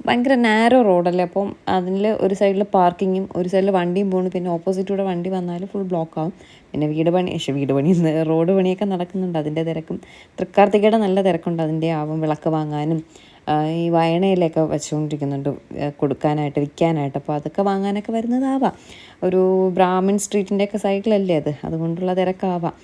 ഭയങ്കര നാരോ റോഡല്ലേ, അപ്പം അതിൽ ഒരു സൈഡിൽ പാർക്കിങ്ങും ഒരു സൈഡിൽ വണ്ടിയും പോകുന്നു. പിന്നെ ഓപ്പോസിറ്റൂടെ വണ്ടി വന്നാൽ ഫുൾ ബ്ലോക്ക് ആവും. പിന്നെ വീട് പണി റോഡ് പണിയൊക്കെ നടക്കുന്നുണ്ട്, അതിൻ്റെ തിരക്കും. തൃക്കാർത്തികയുടെ നല്ല തിരക്കുണ്ട്, അതിൻ്റെ ആവും. വിളക്ക് വാങ്ങാനും ഈ വയണയിലൊക്കെ വെച്ചുകൊണ്ടിരിക്കുന്നുണ്ട് കൊടുക്കാനായിട്ട്, വിൽക്കാനായിട്ട്. അപ്പോൾ അതൊക്കെ വാങ്ങാനൊക്കെ വരുന്നതാവാം. ഒരു ബ്രാഹ്മിൺ സ്ട്രീറ്റിൻ്റെയൊക്കെ സൈഡിലല്ലേ അത്, അതുകൊണ്ടുള്ള തിരക്കാവാം.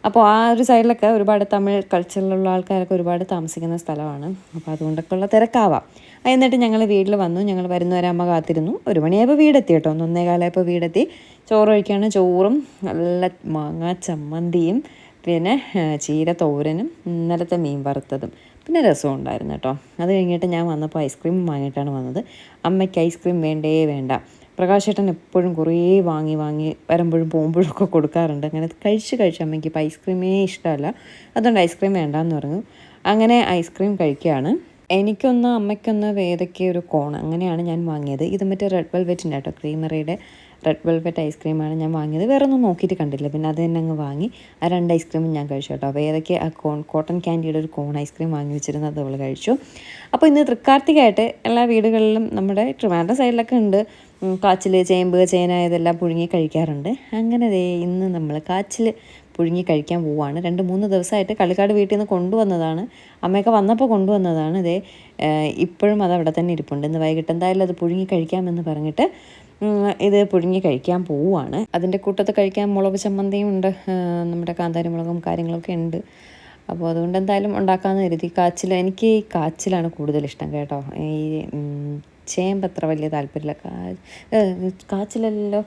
അപ്പോൾ ആ ഒരു സൈഡിലൊക്കെ ഒരുപാട് തമിഴ് കൾച്ചറിലുള്ള ആൾക്കാരൊക്കെ ഒരുപാട് താമസിക്കുന്ന സ്ഥലമാണ്. അപ്പോൾ അതുകൊണ്ടൊക്കെ ഉള്ള തിരക്കാവാം. എന്നിട്ട് ഞങ്ങൾ വീട്ടിൽ വന്നു. ഞങ്ങൾ വരുന്നവരമ്മ കാത്തിരുന്നു. 1 മണിയായപ്പോൾ വീടെത്തി കേട്ടോ. 1:15 വീടെത്തി. ചോറ് കഴിക്കുകയാണ്. ചോറും നല്ല മാങ്ങ ചമ്മന്തിയും പിന്നെ ചീര തോരനും ഇന്നലത്തെ മീൻ വറുത്തതും പിന്നെ രസവും ഉണ്ടായിരുന്നു കേട്ടോ. അത് കഴിഞ്ഞിട്ട് ഞാൻ വന്നപ്പോൾ ഐസ്ക്രീം വാങ്ങിയിട്ടാണ് വന്നത്. അമ്മയ്ക്ക് ഐസ്ക്രീം വേണ്ട. പ്രകാശേട്ടൻ എപ്പോഴും കുറേ വാങ്ങി വരുമ്പോഴും പോകുമ്പോഴും ഒക്കെ കൊടുക്കാറുണ്ട്. അങ്ങനെ കഴിച്ച് അമ്മയ്ക്ക് ഇപ്പോൾ ഐസ്ക്രീമേ ഇഷ്ടമല്ല, അതുകൊണ്ട് ഐസ്ക്രീം വേണ്ടാന്ന് പറഞ്ഞു. അങ്ങനെ ഐസ്ക്രീം കഴിക്കുകയാണ്. എനിക്കൊന്ന് അമ്മയ്ക്കൊന്ന് വേദയ്ക്ക് ഒരു കോൺ, അങ്ങനെയാണ് ഞാൻ വാങ്ങിയത്. ഇത് മറ്റേ റെഡ് വെൽവെറ്റിൻ്റെ കേട്ടോ, ക്രീമറിയുടെ റെഡ് വെൽവെറ്റ് ഐസ്ക്രീമാണ് ഞാൻ വാങ്ങിയത്. വേറെ ഒന്നും നോക്കിയിട്ട് കണ്ടില്ല, പിന്നെ അത് തന്നെ അങ്ങ് വാങ്ങി. ആ 2 ഐസ്ക്രീമും ഞാൻ കഴിച്ചു കേട്ടോ. വേദയ്ക്ക് ആ കോട്ടൺ ക്യാൻഡിയുടെ ഒരു കോൺ ഐസ്ക്രീം വാങ്ങി വെച്ചിരുന്നത് അവൾ കഴിച്ചു. അപ്പോൾ ഇന്ന് തൃക്കാർത്തികയായിട്ട് എല്ലാ വീടുകളിലും നമ്മുടെ ട്രിവാൻഡ്രം സൈഡിലൊക്കെ ഉണ്ട് കാച്ചിൽ, ചേമ്പ്, ചേന ഇതെല്ലാം പുഴുങ്ങി കഴിക്കാറുണ്ട്. അങ്ങനെ ഇന്ന് നമ്മൾ കാച്ചിൽ പുഴുങ്ങി കഴിക്കാൻ പോവുകയാണ്. 2-3 ദിവസമായിട്ട് കളിക്കാട് വീട്ടിൽ നിന്ന് കൊണ്ടുവന്നതാണ്. അമ്മയൊക്കെ വന്നപ്പോൾ കൊണ്ടുവന്നതാണ്. ഇപ്പോഴും അത് അവിടെ തന്നെ ഇരിപ്പുണ്ട്. ഇന്ന് വൈകിട്ട് എന്തായാലും അത് പുഴുങ്ങി കഴിക്കാമെന്ന് പറഞ്ഞിട്ട് ഇത് പുഴുങ്ങി കഴിക്കാൻ പോവുകയാണ്. അതിൻ്റെ കൂട്ടത്ത് കഴിക്കാൻ മുളക് ചമ്മന്തിയും ഉണ്ട്, നമ്മുടെ കാന്താരി മുളകും കാര്യങ്ങളൊക്കെ ഉണ്ട്. അപ്പോൾ അതുകൊണ്ട് എന്തായാലും ഉണ്ടാക്കാമെന്ന് കരുതി. എനിക്ക് കാച്ചിലാണ് കൂടുതൽ ഇഷ്ടം കേട്ടോ. ഈ ചേമ്പ് അത്ര വലിയ താല്പര്യമില്ല. കാച്ചിലല്ലോ,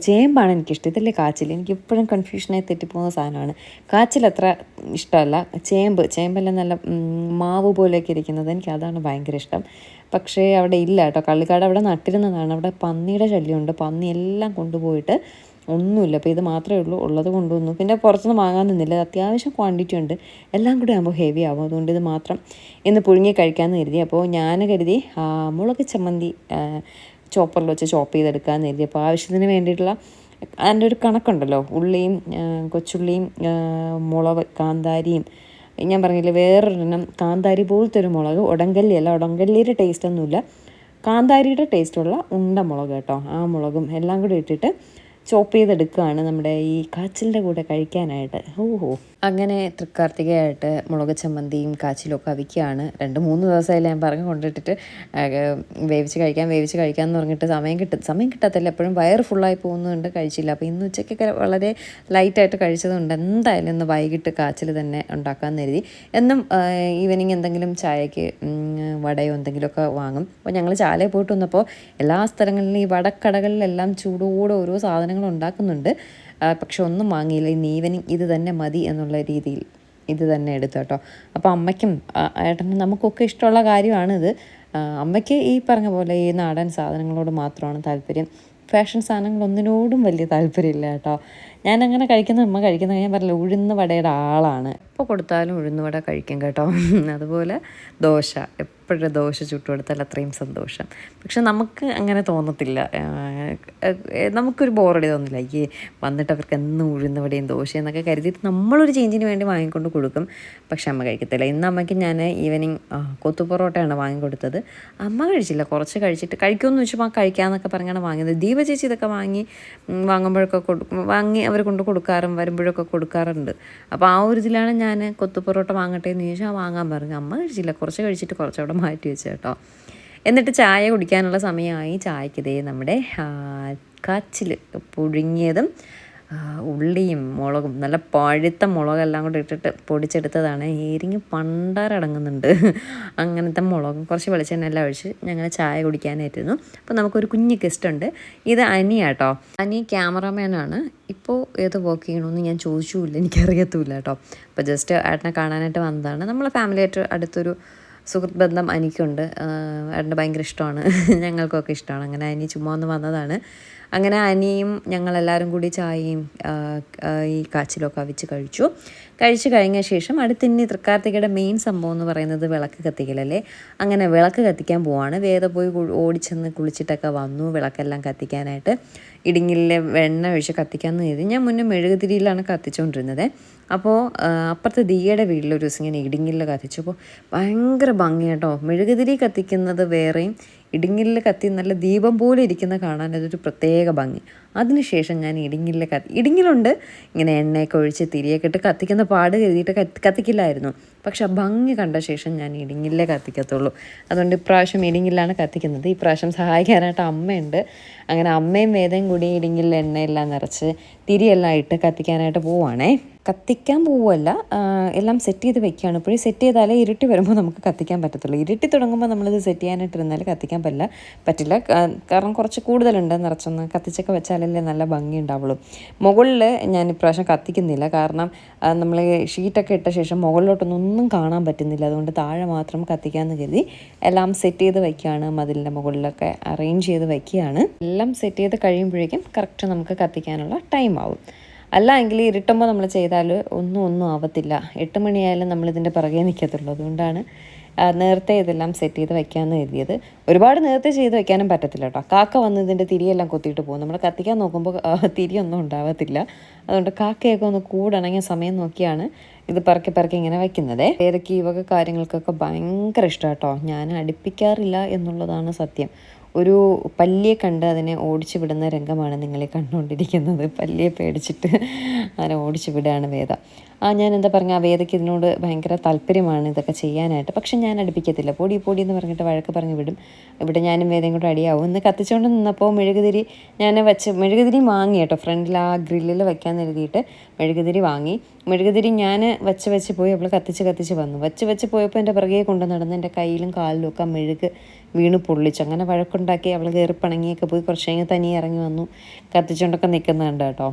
ചേമ്പാണ് എനിക്കിഷ്ടം. ഇതല്ലേ കാച്ചിൽ, എനിക്ക് എപ്പോഴും കൺഫ്യൂഷനായി തെറ്റിപ്പോകുന്ന സാധനമാണ്. കാച്ചിൽ അത്ര ഇഷ്ടമല്ല. ചേമ്പെല്ലാം നല്ല മാവ് പോലെയൊക്കെ ഇരിക്കുന്നത്, എനിക്ക് അതാണ് ഭയങ്കര ഇഷ്ടം. പക്ഷേ അവിടെ ഇല്ല കേട്ടോ. കള്ളിക്കാട് അവിടെ നട്ടിരുന്നതാണ്. അവിടെ പന്നിയുടെ ശല്യമുണ്ട്, പന്നി എല്ലാം കൊണ്ടുപോയിട്ട് ഒന്നുമില്ല. അപ്പോൾ ഇത് മാത്രമേ ഉള്ളൂ, ഉള്ളത് കൊണ്ടുവന്നു. പിന്നെ പുറത്തുനിന്ന് വാങ്ങാൻ നിന്നില്ല, അത്യാവശ്യം ക്വാണ്ടിറ്റി ഉണ്ട്. എല്ലാം കൂടി ആകുമ്പോൾ ഹെവി ആകും, അതുകൊണ്ട് ഇത് മാത്രം ഇന്ന് പുഴുങ്ങി കഴിക്കാമെന്ന് കരുതി. അപ്പോൾ ഞാൻ കരുതി മുളക് ചമ്മന്തി ചോപ്പറിൽ വെച്ച് ചോപ്പ് ചെയ്തെടുക്കാമെന്ന് കരുതി. അപ്പോൾ ആവശ്യത്തിന് വേണ്ടിയിട്ടുള്ള അതിൻ്റെ ഒരു കണക്കുണ്ടല്ലോ, ഉള്ളിയും കൊച്ചുള്ളിയും മുളക് കാന്താരിയും, ഞാൻ പറഞ്ഞില്ലേ വേറൊരെണ്ണം കാന്താരി പോലത്തെ ഒരു മുളക്, ഉടങ്കല്ലിയുടെ ടേസ്റ്റൊന്നുമില്ല, കാന്താരിയുടെ ടേസ്റ്റുള്ള ഉണ്ട മുളക് കേട്ടോ. ആ മുളകും എല്ലാം കൂടി ഇട്ടിട്ട് ചോപ്പ് ചെയ്തെടുക്കുകയാണ് നമ്മുടെ ഈ കാച്ചിലിൻ്റെ കൂടെ കഴിക്കാനായിട്ട്. അങ്ങനെ തൃക്കാർത്തികയായിട്ട് മുളക് ചമ്മന്തിയും കാച്ചിലും ഒക്കെ അവിക്കുകയാണ്. 2-3 ദിവസമായില്ല ഞാൻ പറഞ്ഞു കൊണ്ടിട്ടിട്ട് വേവിച്ച് കഴിക്കാമെന്ന് പറഞ്ഞിട്ട് സമയം കിട്ടാത്തല്ല, എപ്പോഴും വയറ് ഫുള്ളായി പോകുന്നുണ്ട്, കഴിച്ചില്ല. അപ്പോൾ ഇന്ന് ഉച്ചയ്ക്കൊക്കെ വളരെ ലൈറ്റായിട്ട് കഴിച്ചതുകൊണ്ട് എന്തായാലും ഇന്ന് വൈകിട്ട് കാച്ചിൽ തന്നെ ഉണ്ടാക്കാമെന്ന് കരുതി. എന്നും ഈവനിങ് എന്തെങ്കിലും ചായക്ക് വടയോ എന്തെങ്കിലുമൊക്കെ വാങ്ങും. അപ്പോൾ ഞങ്ങൾ ചാലയിൽ പോയിട്ട് വന്നപ്പോൾ എല്ലാ സ്ഥലങ്ങളിലും ഈ വടക്കടകളിലെല്ലാം ചൂടോടെ ഓരോ സാധനങ്ങൾ ഉണ്ടാക്കുന്നുണ്ട്. പക്ഷെ ഒന്നും വാങ്ങിയില്ല. ഇന്ന് ഈവനിങ് ഇത് തന്നെ മതി എന്നുള്ള രീതിയിൽ ഇത് തന്നെ എടുത്തു കേട്ടോ. അപ്പോൾ അമ്മയ്ക്കും ഏട്ടനും നമുക്കൊക്കെ ഇഷ്ടമുള്ള കാര്യമാണിത്. അമ്മയ്ക്ക് ഈ പറഞ്ഞ പോലെ ഈ നാടൻ സാധനങ്ങളോട് മാത്രമാണ് താല്പര്യം. ഫാഷൻ സാധനങ്ങളൊന്നിനോടും വലിയ താല്പര്യമില്ല കേട്ടോ. ഞാനങ്ങനെ കഴിക്കുന്ന അമ്മ കഴിക്കുന്ന ഞാൻ പറഞ്ഞില്ല ഉഴുന്ന് വടയുടെ ആളാണ്. എപ്പോൾ കൊടുത്താലും ഉഴുന്ന് വട കഴിക്കും കേട്ടോ. അതുപോലെ ദോശ, എപ്പോഴും ദോശ ചുട്ടു കൊടുത്താൽ അത്രയും സന്തോഷം. പക്ഷെ നമുക്ക് അങ്ങനെ തോന്നത്തില്ല, നമുക്കൊരു ബോറടി തോന്നില്ല. അയ്യേ വന്നിട്ട് അവർക്ക് എന്നും ഉഴുന്ന് വടയും ദോശയെന്നൊക്കെ കരുതിയിട്ട് നമ്മളൊരു ചേഞ്ചിന് വേണ്ടി വാങ്ങിക്കൊണ്ട് കൊടുക്കും. പക്ഷെ അമ്മ കഴിക്കത്തില്ല. ഇന്ന് അമ്മയ്ക്ക് ഞാൻ ഈവനിങ് കൊത്തു പൊറോട്ടയാണ് വാങ്ങിക്കൊടുത്തത്. അമ്മ കഴിച്ചില്ല, കുറച്ച് കഴിച്ചിട്ട് കഴിക്കുമെന്ന് വെച്ചപ്പോൾ കഴിക്കാമെന്നൊക്കെ പറഞ്ഞാണ് വാങ്ങിയത്. ദീപ ചേച്ചി ഇതൊക്കെ വാങ്ങുമ്പോഴൊക്കെ വാങ്ങി അവർ കൊണ്ട് കൊടുക്കാറും വരുമ്പോഴൊക്കെ കൊടുക്കാറുണ്ട്. അപ്പോൾ ആ ഒരു ഇതിലാണ് ഞാൻ കൊത്തു പൊറോട്ട വാങ്ങട്ടെ എന്ന് ചോദിച്ചാൽ വാങ്ങാൻ പറഞ്ഞു. അമ്മ കഴിച്ചില്ല, കുറച്ച് കഴിച്ചിട്ട് കുറച്ചവിടെ മാറ്റി വെച്ചു കേട്ടോ. എന്നിട്ട് ചായ കുടിക്കാനുള്ള സമയമായി. ചായക്കിതേ നമ്മുടെ കാച്ചിൽ പുഴുങ്ങിയതും ഉള്ളിയും മുളകും, നല്ല പഴുത്ത മുളകെല്ലാം കൂടെ ഇട്ടിട്ട് പൊടിച്ചെടുത്തതാണ്. എരിഞ്ഞ് പണ്ടാരടങ്ങുന്നുണ്ട്. അങ്ങനത്തെ മുളകും കുറച്ച് വെളിച്ചെണ്ണയെല്ലാം ഒഴിച്ച് ഞങ്ങൾ ചായ കുടിക്കാനായിരുന്നു. അപ്പോൾ നമുക്കൊരു കുഞ്ഞ് ഗസ്റ്റ് ഉണ്ട്. ഇത് അനിയാട്ടോ. അനി ക്യാമറമാനാണ്. ഇപ്പോൾ ഏത് വർക്ക് ചെയ്യണമെന്ന് ഞാൻ ചോദിച്ചില്ല, എനിക്കറിയത്തുമില്ല കേട്ടോ. അപ്പോൾ ജസ്റ്റ് ഏട്ടനെ കാണാനായിട്ട് വന്നതാണ്. നമ്മളെ ഫാമിലിയായിട്ട് അടുത്തൊരു സുഹൃത്ത് ബന്ധം എനിക്കുണ്ട്. ഏട്ടന് ഭയങ്കര ഇഷ്ടമാണ്, ഞങ്ങൾക്കൊക്കെ ഇഷ്ടമാണ്. അങ്ങനെ അനി ചുമ്മാ ഒന്ന് വന്നതാണ്. അങ്ങനെ അനിയും ഞങ്ങളെല്ലാവരും കൂടി ചായയും ഈ കാച്ചിലൊക്കെ അവിച്ച് കഴിച്ചു കഴിഞ്ഞ ശേഷം അടുത്തിനി തൃക്കാർത്തികയുടെ മെയിൻ സംഭവം എന്ന് പറയുന്നത് വിളക്ക് കത്തിക്കലല്ലേ. അങ്ങനെ വിളക്ക് കത്തിക്കാൻ പോവാണ്. വേദ പോയി ഓടിച്ചെന്ന് കുളിച്ചിട്ടൊക്കെ വന്നു വിളക്കെല്ലാം കത്തിക്കാനായിട്ട്. ഇടിങ്ങിലെ വെണ്ണ ഒഴിച്ച് കത്തിക്കാമെന്ന് കരുതി. ഞാൻ മുന്നേ മെഴുകുതിരിയിലാണ് കത്തിച്ചുകൊണ്ടിരുന്നത്. അപ്പോൾ അപ്പുറത്തെ ദിയയുടെ വീട്ടിലൊരു ദിവസം ഇങ്ങനെ ഇടിങ്ങിൽ കത്തിച്ചപ്പോൾ ഭയങ്കര ഭംഗി കേട്ടോ. മെഴുകുതിരി കത്തിക്കുന്നത് വേറെയും ഇടിങ്ങിൽ കത്തി നല്ല ദീപം പോലെ ഇരിക്കുന്ന കാണാൻ അതൊരു പ്രത്യേക ഭംഗി. അതിനുശേഷം ഞാൻ ഇടിങ്ങിലുണ്ട് ഇങ്ങനെ എണ്ണയൊക്കെ ഒഴിച്ച് തിരിയൊക്കെ ഇട്ട് കത്തിക്കുന്ന പാട് കരുതിയിട്ട് കത്തിക്കില്ലായിരുന്നു. പക്ഷെ ആ ഭംഗി കണ്ട ശേഷം ഞാൻ ഇടിങ്ങില്ലേ കത്തിക്കത്തുള്ളൂ. അതുകൊണ്ട് ഇപ്രാവശ്യം ഇടിങ്ങിലാണ് കത്തിക്കുന്നത്. ഇപ്രാവശ്യം സഹായിക്കാനായിട്ട് അമ്മയുണ്ട്. അങ്ങനെ അമ്മയും വേദയും കൂടി ഇടിങ്ങിൽ എണ്ണയെല്ലാം നിറച്ച് തിരിയെല്ലാം ഇട്ട് കത്തിക്കാനായിട്ട് പോവുകയാണേ. കത്തിക്കാൻ പോവുമല്ല, എല്ലാം സെറ്റ് ചെയ്ത് വെക്കുകയാണ്. ഇപ്പോഴും സെറ്റ് ചെയ്താലേ ഇരുട്ടി വരുമ്പോൾ നമുക്ക് കത്തിക്കാൻ പറ്റത്തുള്ളൂ. ഇരുട്ടി തുടങ്ങുമ്പോൾ നമ്മളിത് സെറ്റ് ചെയ്യാനായിട്ടിരുന്നാൽ കത്തിക്കാൻ പറ്റില്ല. കാരണം കുറച്ച് കൂടുതലുണ്ട് നിറച്ചൊന്ന് കത്തിച്ചൊക്കെ വെച്ചാലല്ലേ നല്ല ഭംഗി ഉണ്ടാവുള്ളൂ. മുകളിൽ ഞാൻ ഇപ്രാവശ്യം കത്തിക്കുന്നില്ല, കാരണം നമ്മൾ ഷീറ്റൊക്കെ ഇട്ട ശേഷം മുകളിലോട്ടൊന്നും കാണാൻ പറ്റുന്നില്ല. അതുകൊണ്ട് താഴെ മാത്രം കത്തിക്കാമെന്ന് കരുതി എല്ലാം സെറ്റ് ചെയ്ത് വയ്ക്കുകയാണ്. മതിലിൻ്റെ മുകളിലൊക്കെ അറേഞ്ച് ചെയ്ത് വയ്ക്കുകയാണ്. എല്ലാം സെറ്റ് ചെയ്ത് കഴിയുമ്പോഴേക്കും കറക്റ്റ് നമുക്ക് കത്തിക്കാനുള്ള ടൈം ആവും. അല്ല എങ്കിൽ ഇരുട്ടുമ്പോൾ നമ്മൾ ചെയ്താൽ ഒന്നും ആവത്തില്ല. 8 മണിയായാലും നമ്മളിതിൻ്റെ പിറകെ നിൽക്കത്തുള്ളൂ. അതുകൊണ്ടാണ് നേരത്തെ ഇതെല്ലാം സെറ്റ് ചെയ്ത് വയ്ക്കാമെന്ന് കരുതിയത്. ഒരുപാട് നേരത്തെ ചെയ്ത് വയ്ക്കാനും പറ്റത്തില്ല കേട്ടോ. കാക്ക വന്ന് ഇതിൻ്റെ തിരിയെല്ലാം കൊത്തിയിട്ട് പോകും. നമ്മൾ കത്തിക്കാൻ നോക്കുമ്പോൾ തിരിയൊന്നും ഉണ്ടാവത്തില്ല. അതുകൊണ്ട് കാക്കയൊക്കെ ഒന്ന് കൂടണങ്ങിയ സമയം നോക്കിയാണ് ഇത് പറക്കി ഇങ്ങനെ വയ്ക്കുന്നത്. ഏതൊക്കെ ഈ വക കാര്യങ്ങൾക്കൊക്കെ ഭയങ്കര ഇഷ്ടമാണ് കേട്ടോ. ഞാൻ അടുപ്പിക്കാറില്ല എന്നുള്ളതാണ് സത്യം. ഒരു പല്ലിയെ കണ്ട് അതിനെ ഓടിച്ചു വിടുന്ന രംഗമാണ് നിങ്ങളെ കണ്ടുകൊണ്ടിരിക്കുന്നത്. പല്ലിയെ പേടിച്ചിട്ട് അതിനെ ഓടിച്ചു വിടുകയാണ് വേദ. ഞാൻ എന്താ പറഞ്ഞാൽ ആ വേദയ്ക്ക് ഇതിനോട് ഭയങ്കര താല്പര്യമാണ് ഇതൊക്കെ ചെയ്യാനായിട്ട്. പക്ഷെ ഞാൻ അടുപ്പിക്കത്തില്ല. പൊടി എന്ന് പറഞ്ഞിട്ട് വഴക്ക് പറഞ്ഞു വിടും. ഇവിടെ ഞാനും വേദയും കൂടെ അടിയാവും. ഇന്ന് കത്തിച്ചുകൊണ്ട് നിന്നപ്പോൾ മെഴുകുതിരി മെഴുകുതിരി വാങ്ങി കേട്ടോ. ഫ്രണ്ടിൽ ആ ഗ്രില്ലിൽ വയ്ക്കാൻ എഴുതിയിട്ട് മെഴുകുതിരി വാങ്ങി. മെഴുകുതിരി ഞാൻ വെച്ച് പോയി. അവൾ കത്തിച്ച് വന്നു. വെച്ച് പോയപ്പോൾ എൻ്റെ പിറകെ കൊണ്ട് നടന്ന് എൻ്റെ കയ്യിലും കാലിലും ഒക്കെ മെഴുക് വീണ് പൊള്ളിച്ചു. അങ്ങനെ വഴക്കുണ്ടാക്കി അവൾ കയറി പിണങ്ങിയൊക്കെ പോയി. കുറച്ച് കഴിഞ്ഞ് തനിയെ ഇറങ്ങി വന്നു കത്തിച്ചുകൊണ്ടൊക്കെ നിൽക്കുന്നുണ്ട് കേട്ടോ.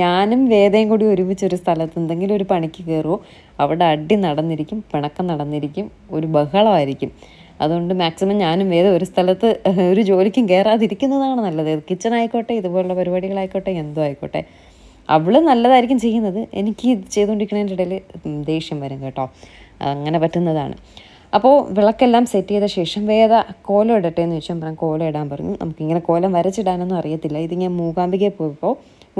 ഞാനും വേദയും കൂടി ഒരുമിച്ചൊരു സ്ഥലത്ത് എന്തെങ്കിലും ഒരു പണിക്ക് കയറുമോ അവിടെ അടി നടന്നിരിക്കും, പിണക്കം നടന്നിരിക്കും, ഒരു ബഹളമായിരിക്കും. അതുകൊണ്ട് മാക്സിമം ഞാനും വേദ ഒരു സ്ഥലത്ത് ഒരു ജോലിക്കും കയറാതിരിക്കുന്നതാണ് നല്ലത്. കിച്ചൺ ആയിക്കോട്ടെ, ഇതുപോലുള്ള പരിപാടികളായിക്കോട്ടെ, എന്തോ ആയിക്കോട്ടെ. അവൾ നല്ലതായിരിക്കും ചെയ്യുന്നത്. എനിക്ക് ഇത് ചെയ്തുകൊണ്ടിരിക്കുന്നതിൻ്റെ ഇടയിൽ ദേഷ്യം വരും കേട്ടോ. അങ്ങനെ പറ്റുന്നതാണ്. അപ്പോൾ വിളക്കെല്ലാം സെറ്റ് ചെയ്ത ശേഷം വേദ കോലം ഇടട്ടെ എന്ന് ചോദിച്ചാൽ പറഞ്ഞു കോലം ഇടാൻ പറഞ്ഞു. നമുക്കിങ്ങനെ കോലം വരച്ചിടാനൊന്നും അറിയത്തില്ല. ഇത് ഞാൻ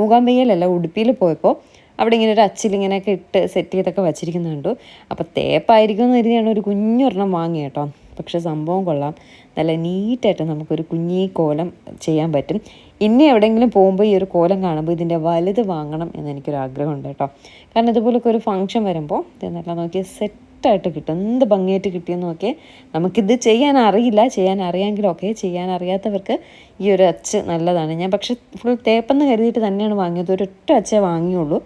മൂകാംബികയിലല്ല ഉടുപ്പിയിൽ പോയപ്പോൾ അവിടെ ഇങ്ങനെ ഒരു അച്ചിലിങ്ങനെയൊക്കെ ഇട്ട് സെറ്റ് ചെയ്തൊക്കെ വച്ചിരിക്കുന്നുണ്ട്. അപ്പോൾ തേപ്പായിരിക്കും എന്ന് കരുതിയാണ് ഒരു കുഞ്ഞൊരെണ്ണം വാങ്ങി കേട്ടോ. പക്ഷെ സംഭവം കൊള്ളാം. നല്ല നീറ്റായിട്ട് നമുക്കൊരു കുഞ്ഞി കോലം ചെയ്യാൻ പറ്റും. ഇനി എവിടെയെങ്കിലും പോകുമ്പോൾ ഈ ഒരു കോലം കാണുമ്പോൾ ഇതിൻ്റെ വലുത് വാങ്ങണം എന്ന് എനിക്കൊരാഗ്രഹമുണ്ട് കേട്ടോ. കാരണം ഇതുപോലൊക്കെ ഒരു ഫംഗ്ഷൻ വരുമ്പോൾ ഇത് നല്ല നോക്കിയാൽ സെറ്റായിട്ട് കിട്ടും. എന്ത് ഭംഗിയായിട്ട് കിട്ടിയെന്ന് നോക്കിയാൽ നമുക്കിത് ചെയ്യാൻ അറിയാമെങ്കിലൊക്കെ ചെയ്യാൻ അറിയാത്തവർക്ക് ഈ ഒരു അച്ച് നല്ലതാണ്. ഞാൻ പക്ഷെ ഫുൾ തേപ്പെന്ന് കരുതിയിട്ട് തന്നെയാണ് വാങ്ങിയത്. ഒരൊറ്റ അച്ചേ വാങ്ങിയുള്ളൂ.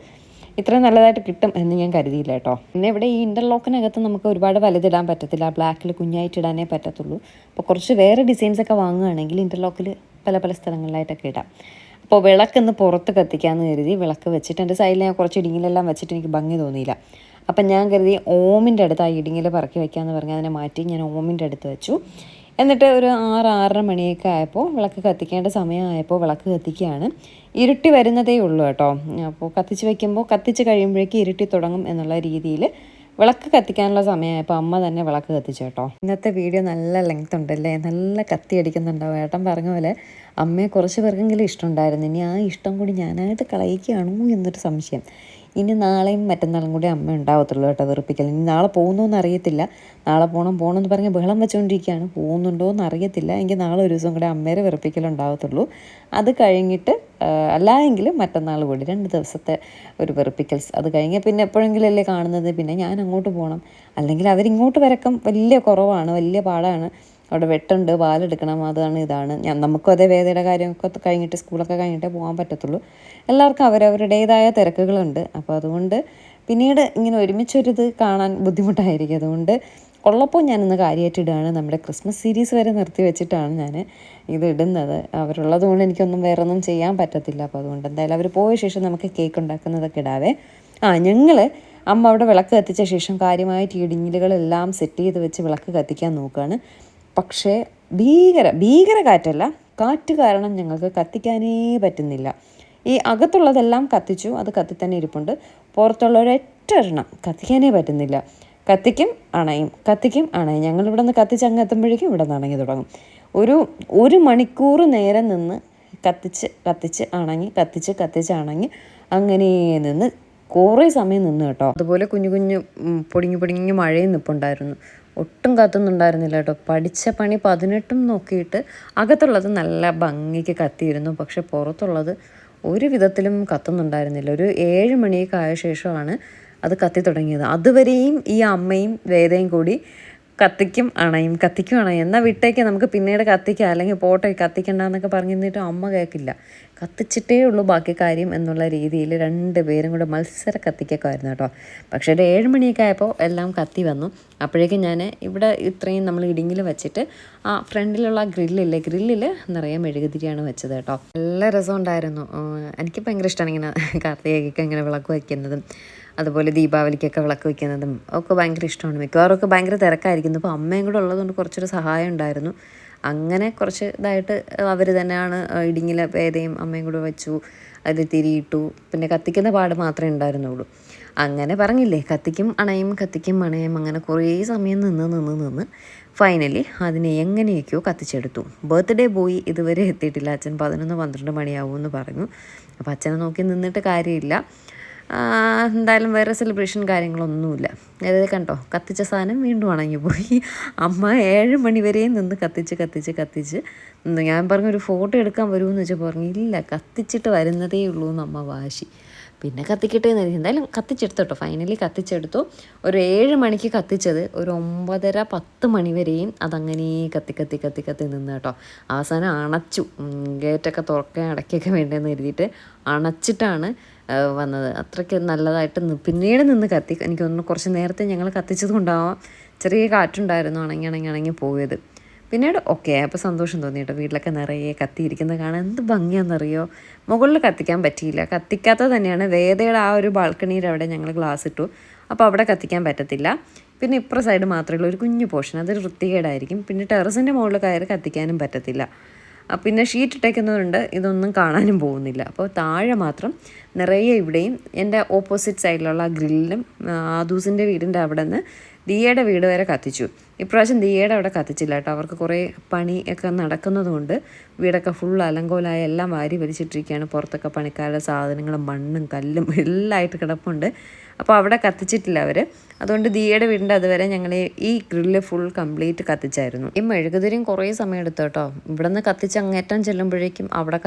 ഇത്രയും നല്ലതായിട്ട് കിട്ടും എന്ന് ഞാൻ കരുതിയില്ല കേട്ടോ. പിന്നെ ഇവിടെ ഈ ഇൻ്റർലോക്കിനകത്ത് നമുക്ക് ഒരുപാട് വലുതിടാൻ പറ്റത്തില്ല. ബ്ലാക്കിൽ കുഞ്ഞായിട്ട് ഇടാനേ പറ്റത്തുള്ളൂ. അപ്പോൾ കുറച്ച് വേറെ ഡിസൈൻസൊക്കെ വാങ്ങുകയാണെങ്കിൽ ഇൻ്റർലോക്കിൽ പല സ്ഥലങ്ങളിലായിട്ടൊക്കെ ഇടാം. അപ്പോൾ വിളക്കൊന്ന് പുറത്ത് കത്തിക്കാമെന്ന് കരുതി വിളക്ക് വെച്ചിട്ട് എൻ്റെ സൈഡിൽ ഞാൻ കുറച്ച് ഇടിങ്ങിലെല്ലാം വെച്ചിട്ട് എനിക്ക് ഭംഗി തോന്നിയില്ല. അപ്പം ഞാൻ കരുതി ഓമിൻ്റെ അടുത്ത് ആ ഇടിങ്ങിൽ പറക്കി വയ്ക്കാമെന്ന് പറഞ്ഞ് അതിനെ മാറ്റി ഞാൻ ഓമിൻ്റെ അടുത്ത് വെച്ചു. എന്നിട്ട് ഒരു 6-6:30 മണിയൊക്കെ ആയപ്പോൾ വിളക്ക് കത്തിക്കേണ്ട സമയമായപ്പോൾ വിളക്ക് കത്തിക്കുകയാണ്. ഇരുട്ടി വരുന്നതേ ഉള്ളൂ കേട്ടോ. അപ്പോൾ കത്തിച്ച് വയ്ക്കുമ്പോൾ കത്തിച്ച് കഴിയുമ്പോഴേക്കും ഇരുട്ടി തുടങ്ങും എന്നുള്ള രീതിയിൽ വിളക്ക് കത്തിക്കാനുള്ള സമയമായപ്പോൾ അമ്മ തന്നെ വിളക്ക് കത്തിച്ചു കേട്ടോ. ഇന്നത്തെ വീഡിയോ നല്ല ലെങ്ത് ഉണ്ടല്ലേ, നല്ല കത്തി അടിക്കുന്നുണ്ടാവും. ഏട്ടൻ പറഞ്ഞ പോലെ അമ്മയെ കുറച്ച് പേർക്കെങ്കിലും ഇഷ്ടമുണ്ടായിരുന്നു. ഇനി ആ ഇഷ്ടം കൂടി ഞാനായിട്ട് കളയിക്കുകയാണോ എന്നൊരു സംശയം. ഇനി നാളെയും മറ്റന്നാളും കൂടി അമ്മ ഉണ്ടാവത്തുള്ളൂ കേട്ടോ വെറുപ്പിക്കൽ. ഇനി നാളെ പോകുന്നോന്ന് അറിയത്തില്ല. നാളെ പോകണമെന്ന് പറഞ്ഞ് ബഹളം വെച്ചുകൊണ്ടിരിക്കുകയാണ്. പോകുന്നുണ്ടോ എന്ന് അറിയത്തില്ല. എങ്കിൽ നാളെ ഒരു ദിവസം കൂടി അമ്മേരെ വെറുപ്പിക്കലുണ്ടാവത്തുള്ളൂ. അത് കഴിഞ്ഞിട്ട് അല്ലായെങ്കിൽ മറ്റന്നാൾ കൂടി 2 ദിവസത്തെ ഒരു വെറുപ്പിക്കൽസ്. അത് കഴിഞ്ഞാൽ പിന്നെ എപ്പോഴെങ്കിലും അല്ലേ കാണുന്നത്. പിന്നെ ഞാൻ അങ്ങോട്ട് പോകണം, അല്ലെങ്കിൽ അവരിങ്ങോട്ട് വരക്കം വലിയ കുറവാണ്, വലിയ പാടാണ്. അവിടെ വെട്ടുണ്ട്, പാലെടുക്കണം, അതാണ് ഇതാണ്. നമുക്കും അതേ വേദയുടെ കാര്യമൊക്കെ കഴിഞ്ഞിട്ട് സ്കൂളൊക്കെ കഴിഞ്ഞിട്ടേ പോകാൻ പറ്റത്തുള്ളൂ. എല്ലാവർക്കും അവരവരുടേതായ തിരക്കുകളുണ്ട്. അപ്പോൾ അതുകൊണ്ട് പിന്നീട് ഇങ്ങനെ ഒരുമിച്ചൊരിത് കാണാൻ ബുദ്ധിമുട്ടായിരിക്കും. അതുകൊണ്ട് ഉള്ളപ്പോൾ ഞാനിന്ന് കാര്യമായിട്ട് ഇടുകയാണ്. നമ്മുടെ ക്രിസ്മസ് സീരീസ് വരെ നിർത്തി വെച്ചിട്ടാണ് ഞാൻ ഇത് ഇടുന്നത്. അവരുള്ളത് കൊണ്ട് എനിക്കൊന്നും വേറെ ഒന്നും ചെയ്യാൻ പറ്റത്തില്ല. അപ്പോൾ അതുകൊണ്ട് എന്തായാലും അവർ പോയ ശേഷം നമുക്ക് കേക്ക് ഉണ്ടാക്കുന്നതൊക്കെ ഇടാവേ. ഞങ്ങൾ അമ്മ അവിടെ വിളക്ക് കത്തിച്ച ശേഷം കാര്യമായിട്ട് ഇടിഞ്ഞിലുകളെല്ലാം സെറ്റ് ചെയ്ത് വെച്ച് വിളക്ക് കത്തിക്കാൻ നോക്കുകയാണ്. പക്ഷേ ഭീകര കാറ്റല്ല, കാറ്റ് കാരണം ഞങ്ങൾക്ക് കത്തിക്കാനേ പറ്റുന്നില്ല. ഈ അകത്തുള്ളതെല്ലാം കത്തിച്ചു, അത് കത്തി തന്നെ ഇരിപ്പുണ്ട്. പുറത്തുള്ള ഒരൊറ്റ എണ്ണം കത്തിക്കാനേ പറ്റുന്നില്ല. കത്തിക്കും അണയും. ഞങ്ങളിവിടെ നിന്ന് കത്തിച്ച് അങ്ങ് എത്തുമ്പോഴേക്കും ഇവിടെ നിന്ന് അണങ്ങി തുടങ്ങും. ഒരു മണിക്കൂർ നേരം നിന്ന് കത്തിച്ച് അണങ്ങി അങ്ങനെ നിന്ന് കുറേ സമയം നിന്ന് കേട്ടോ. അതുപോലെ കുഞ്ഞു പൊടിഞ്ഞു മഴയും നിൽപ്പുണ്ടായിരുന്നു. ഒട്ടും കത്തുന്നുണ്ടായിരുന്നില്ല കേട്ടോ. പഠിച്ച പണി 18 നോക്കിയിട്ട് അകത്തുള്ളത് നല്ല ഭംഗിക്ക് കത്തിയിരുന്നു. പക്ഷെ പുറത്തുള്ളത് ഒരു വിധത്തിലും കത്തുന്നുണ്ടായിരുന്നില്ല. ഒരു 7 മണിയൊക്കെ ആയ ശേഷമാണ് അത് കത്തി തുടങ്ങിയത്. അതുവരെയും ഈ അമ്മയും വേദയും കൂടി കത്തിക്കും അണയും എന്നാൽ വിട്ടേക്ക്, നമുക്ക് പിന്നീട് കത്തിക്കാം, അല്ലെങ്കിൽ പോട്ടെ കത്തിക്കണ്ടെന്നൊക്കെ പറഞ്ഞിട്ട് അമ്മ കേൾക്കില്ല. കത്തിച്ചിട്ടേ ഉള്ളൂ ബാക്കി കാര്യം എന്നുള്ള രീതിയിൽ 2 പേരും കൂടെ മത്സര കത്തിക്കൊക്കെ ആയിരുന്നു കേട്ടോ. പക്ഷേ ഒരു 7 മണിയൊക്കെ ആയപ്പോൾ എല്ലാം കത്തി വന്നു. അപ്പോഴേക്കും ഞാൻ ഇവിടെ ഇത്രയും നമ്മൾ ഇടിങ്ങിൽ വെച്ചിട്ട് ഫ്രണ്ടിലുള്ള ഗ്രില്ലിൽ നിറയെ മെഴുകുതിരിയാണ് വെച്ചത് കേട്ടോ. നല്ല രസമുണ്ടായിരുന്നു. എനിക്ക് ഭയങ്കര ഇഷ്ടമാണ് ഇങ്ങനെ കാർത്തികയ്ക്കൊക്കെ ഇങ്ങനെ വിളക്ക് വയ്ക്കുന്നതും അതുപോലെ ദീപാവലിക്കൊക്കെ വിളക്ക് വയ്ക്കുന്നതും ഒക്കെ ഭയങ്കര ഇഷ്ടമാണ്. മിക്കവാറുമൊക്കെ ഭയങ്കര തിരക്കായിരിക്കുന്നു. ഇപ്പോൾ അമ്മയും കൂടെ ഉള്ളതുകൊണ്ട് കുറച്ചൊരു സഹായം ഉണ്ടായിരുന്നു. അങ്ങനെ കുറച്ച് ഇതായിട്ട് അവർ തന്നെയാണ് ഇടിങ്ങിലെ വേദയും അമ്മയും കൂടെ വെച്ചു, അതിൽ തിരിയിട്ടു. പിന്നെ കത്തിക്കുന്ന പാട് മാത്രമേ ഉണ്ടായിരുന്നുള്ളൂ. അങ്ങനെ പറഞ്ഞില്ലേ, കത്തിക്കും അണയും അങ്ങനെ കുറേ സമയം നിന്ന് ഫൈനലി അതിനെ എങ്ങനെയൊക്കെയോ കത്തിച്ചെടുത്തു. ബർത്ത്ഡേ ബോയ് ഇതുവരെ എത്തിയിട്ടില്ല. അച്ഛൻ 11-12 മണിയാവുമെന്ന് പറഞ്ഞു. അപ്പോൾ അച്ഛനെ നോക്കി നിന്നിട്ട് കാര്യമില്ല. എന്തായാലും വേറെ സെലിബ്രേഷൻ കാര്യങ്ങളൊന്നുമില്ല. അതായത് കണ്ടോ, കത്തിച്ച സാധനം വീണ്ടും ഉണങ്ങിപ്പോയി. അമ്മ 7 മണി വരെയും നിന്ന് കത്തിച്ച് നിന്ന്. ഞാൻ പറഞ്ഞു ഒരു ഫോട്ടോ എടുക്കാൻ വരുമെന്ന് വെച്ചാൽ പറഞ്ഞു ഇല്ല, കത്തിച്ചിട്ട് വരുന്നതേ ഉള്ളൂ എന്ന് അമ്മ വാശി. പിന്നെ കത്തിക്കട്ടെ എന്ന് വെച്ചാൽ എന്തായാലും കത്തിച്ചെടുത്തു കേട്ടോ. ഫൈനലി കത്തിച്ചെടുത്തു. ഒരു 7 മണിക്ക് കത്തിച്ചത് ഒരു 9:30-10 മണി വരെയും അതങ്ങനെ കത്തി നിന്ന് കേട്ടോ. അവസാനം അണച്ചു. ഗേറ്റൊക്കെ തുറക്കാൻ അടയ്ക്കൊക്കെ വേണ്ടതെന്ന് കരുതിയിട്ട് അണച്ചിട്ടാണ് വന്നത്. അത്രയ്ക്ക് നല്ലതായിട്ട് പിന്നീട് നിന്ന് കത്തി. എനിക്ക് തോന്നുന്നു കുറച്ച് നേരത്തെ ഞങ്ങൾ കത്തിച്ചത് കൊണ്ടാവാം ചെറിയ കാറ്റുണ്ടായിരുന്നു, അണങ്ങി പോയത്. പിന്നീട് ഓക്കെ അപ്പോൾ സന്തോഷം തോന്നി കേട്ടോ. വീട്ടിലൊക്കെ നിറയെ കത്തിയിരിക്കുന്നത് കാണാൻ എന്ത് ഭംഗിയാണെന്നറിയോ. മുകളിൽ കത്തിക്കാൻ പറ്റിയില്ല, കത്തിക്കാത്തത് തന്നെയാണ്. വേദയുടെ ആ ഒരു ബാൽക്കണിയുടെ അവിടെ ഞങ്ങൾ ഗ്ലാസ് ഇട്ടു. അപ്പോൾ അവിടെ കത്തിക്കാൻ പറ്റത്തില്ല. പിന്നെ ഇപ്പുറ സൈഡ് മാത്രമേ ഉള്ളൂ ഒരു കുഞ്ഞു പോർഷൻ, അതൊരു വൃത്തികേടായിരിക്കും. പിന്നെ ടെറസിൻ്റെ മുകളിൽ കയറി കത്തിക്കാനും പറ്റത്തില്ല. പിന്നെ ഷീറ്റ് ഇട്ടേക്കുന്നതുകൊണ്ട് ഇതൊന്നും കാണാനും പോകുന്നില്ല. അപ്പോൾ താഴെ മാത്രം നിറയെ ഇവിടെയും എൻ്റെ ഓപ്പോസിറ്റ് സൈഡിലുള്ള ഗ്രില്ലും ആദൂസിൻ്റെ വീടിൻ്റെ അവിടെ നിന്ന് ദിയയുടെ വീട് വരെ കത്തിച്ചു. ഇപ്രാവശ്യം ദിയയുടെ അവിടെ കത്തിച്ചില്ല കേട്ടോ. അവർക്ക് കുറേ പണിയൊക്കെ നടക്കുന്നതുകൊണ്ട് വീടൊക്കെ ഫുൾ അലങ്കോലായ എല്ലാം വാരി വലിച്ചിട്ടിരിക്കുകയാണ്. പുറത്തൊക്കെ പണിക്കാരുടെ സാധനങ്ങളും മണ്ണും കല്ലും എല്ലാം ആയിട്ട് കിടപ്പുണ്ട്. അപ്പോൾ അവിടെ കത്തിച്ചിട്ടില്ല അവർ. അതുകൊണ്ട് ദിയയുടെ വീടിൻ്റെ അതുവരെ ഞങ്ങൾ ഈ ഗ്രില്ല് ഫുൾ കംപ്ലീറ്റ് കത്തിച്ചായിരുന്നു. ഈ മെഴുകുതിരിയും കുറേ സമയം എടുത്തു കേട്ടോ. ഇവിടെ നിന്ന് കത്തിച്ച് അങ്ങേറ്റം ചെല്ലുമ്പോഴേക്കും അവിടെ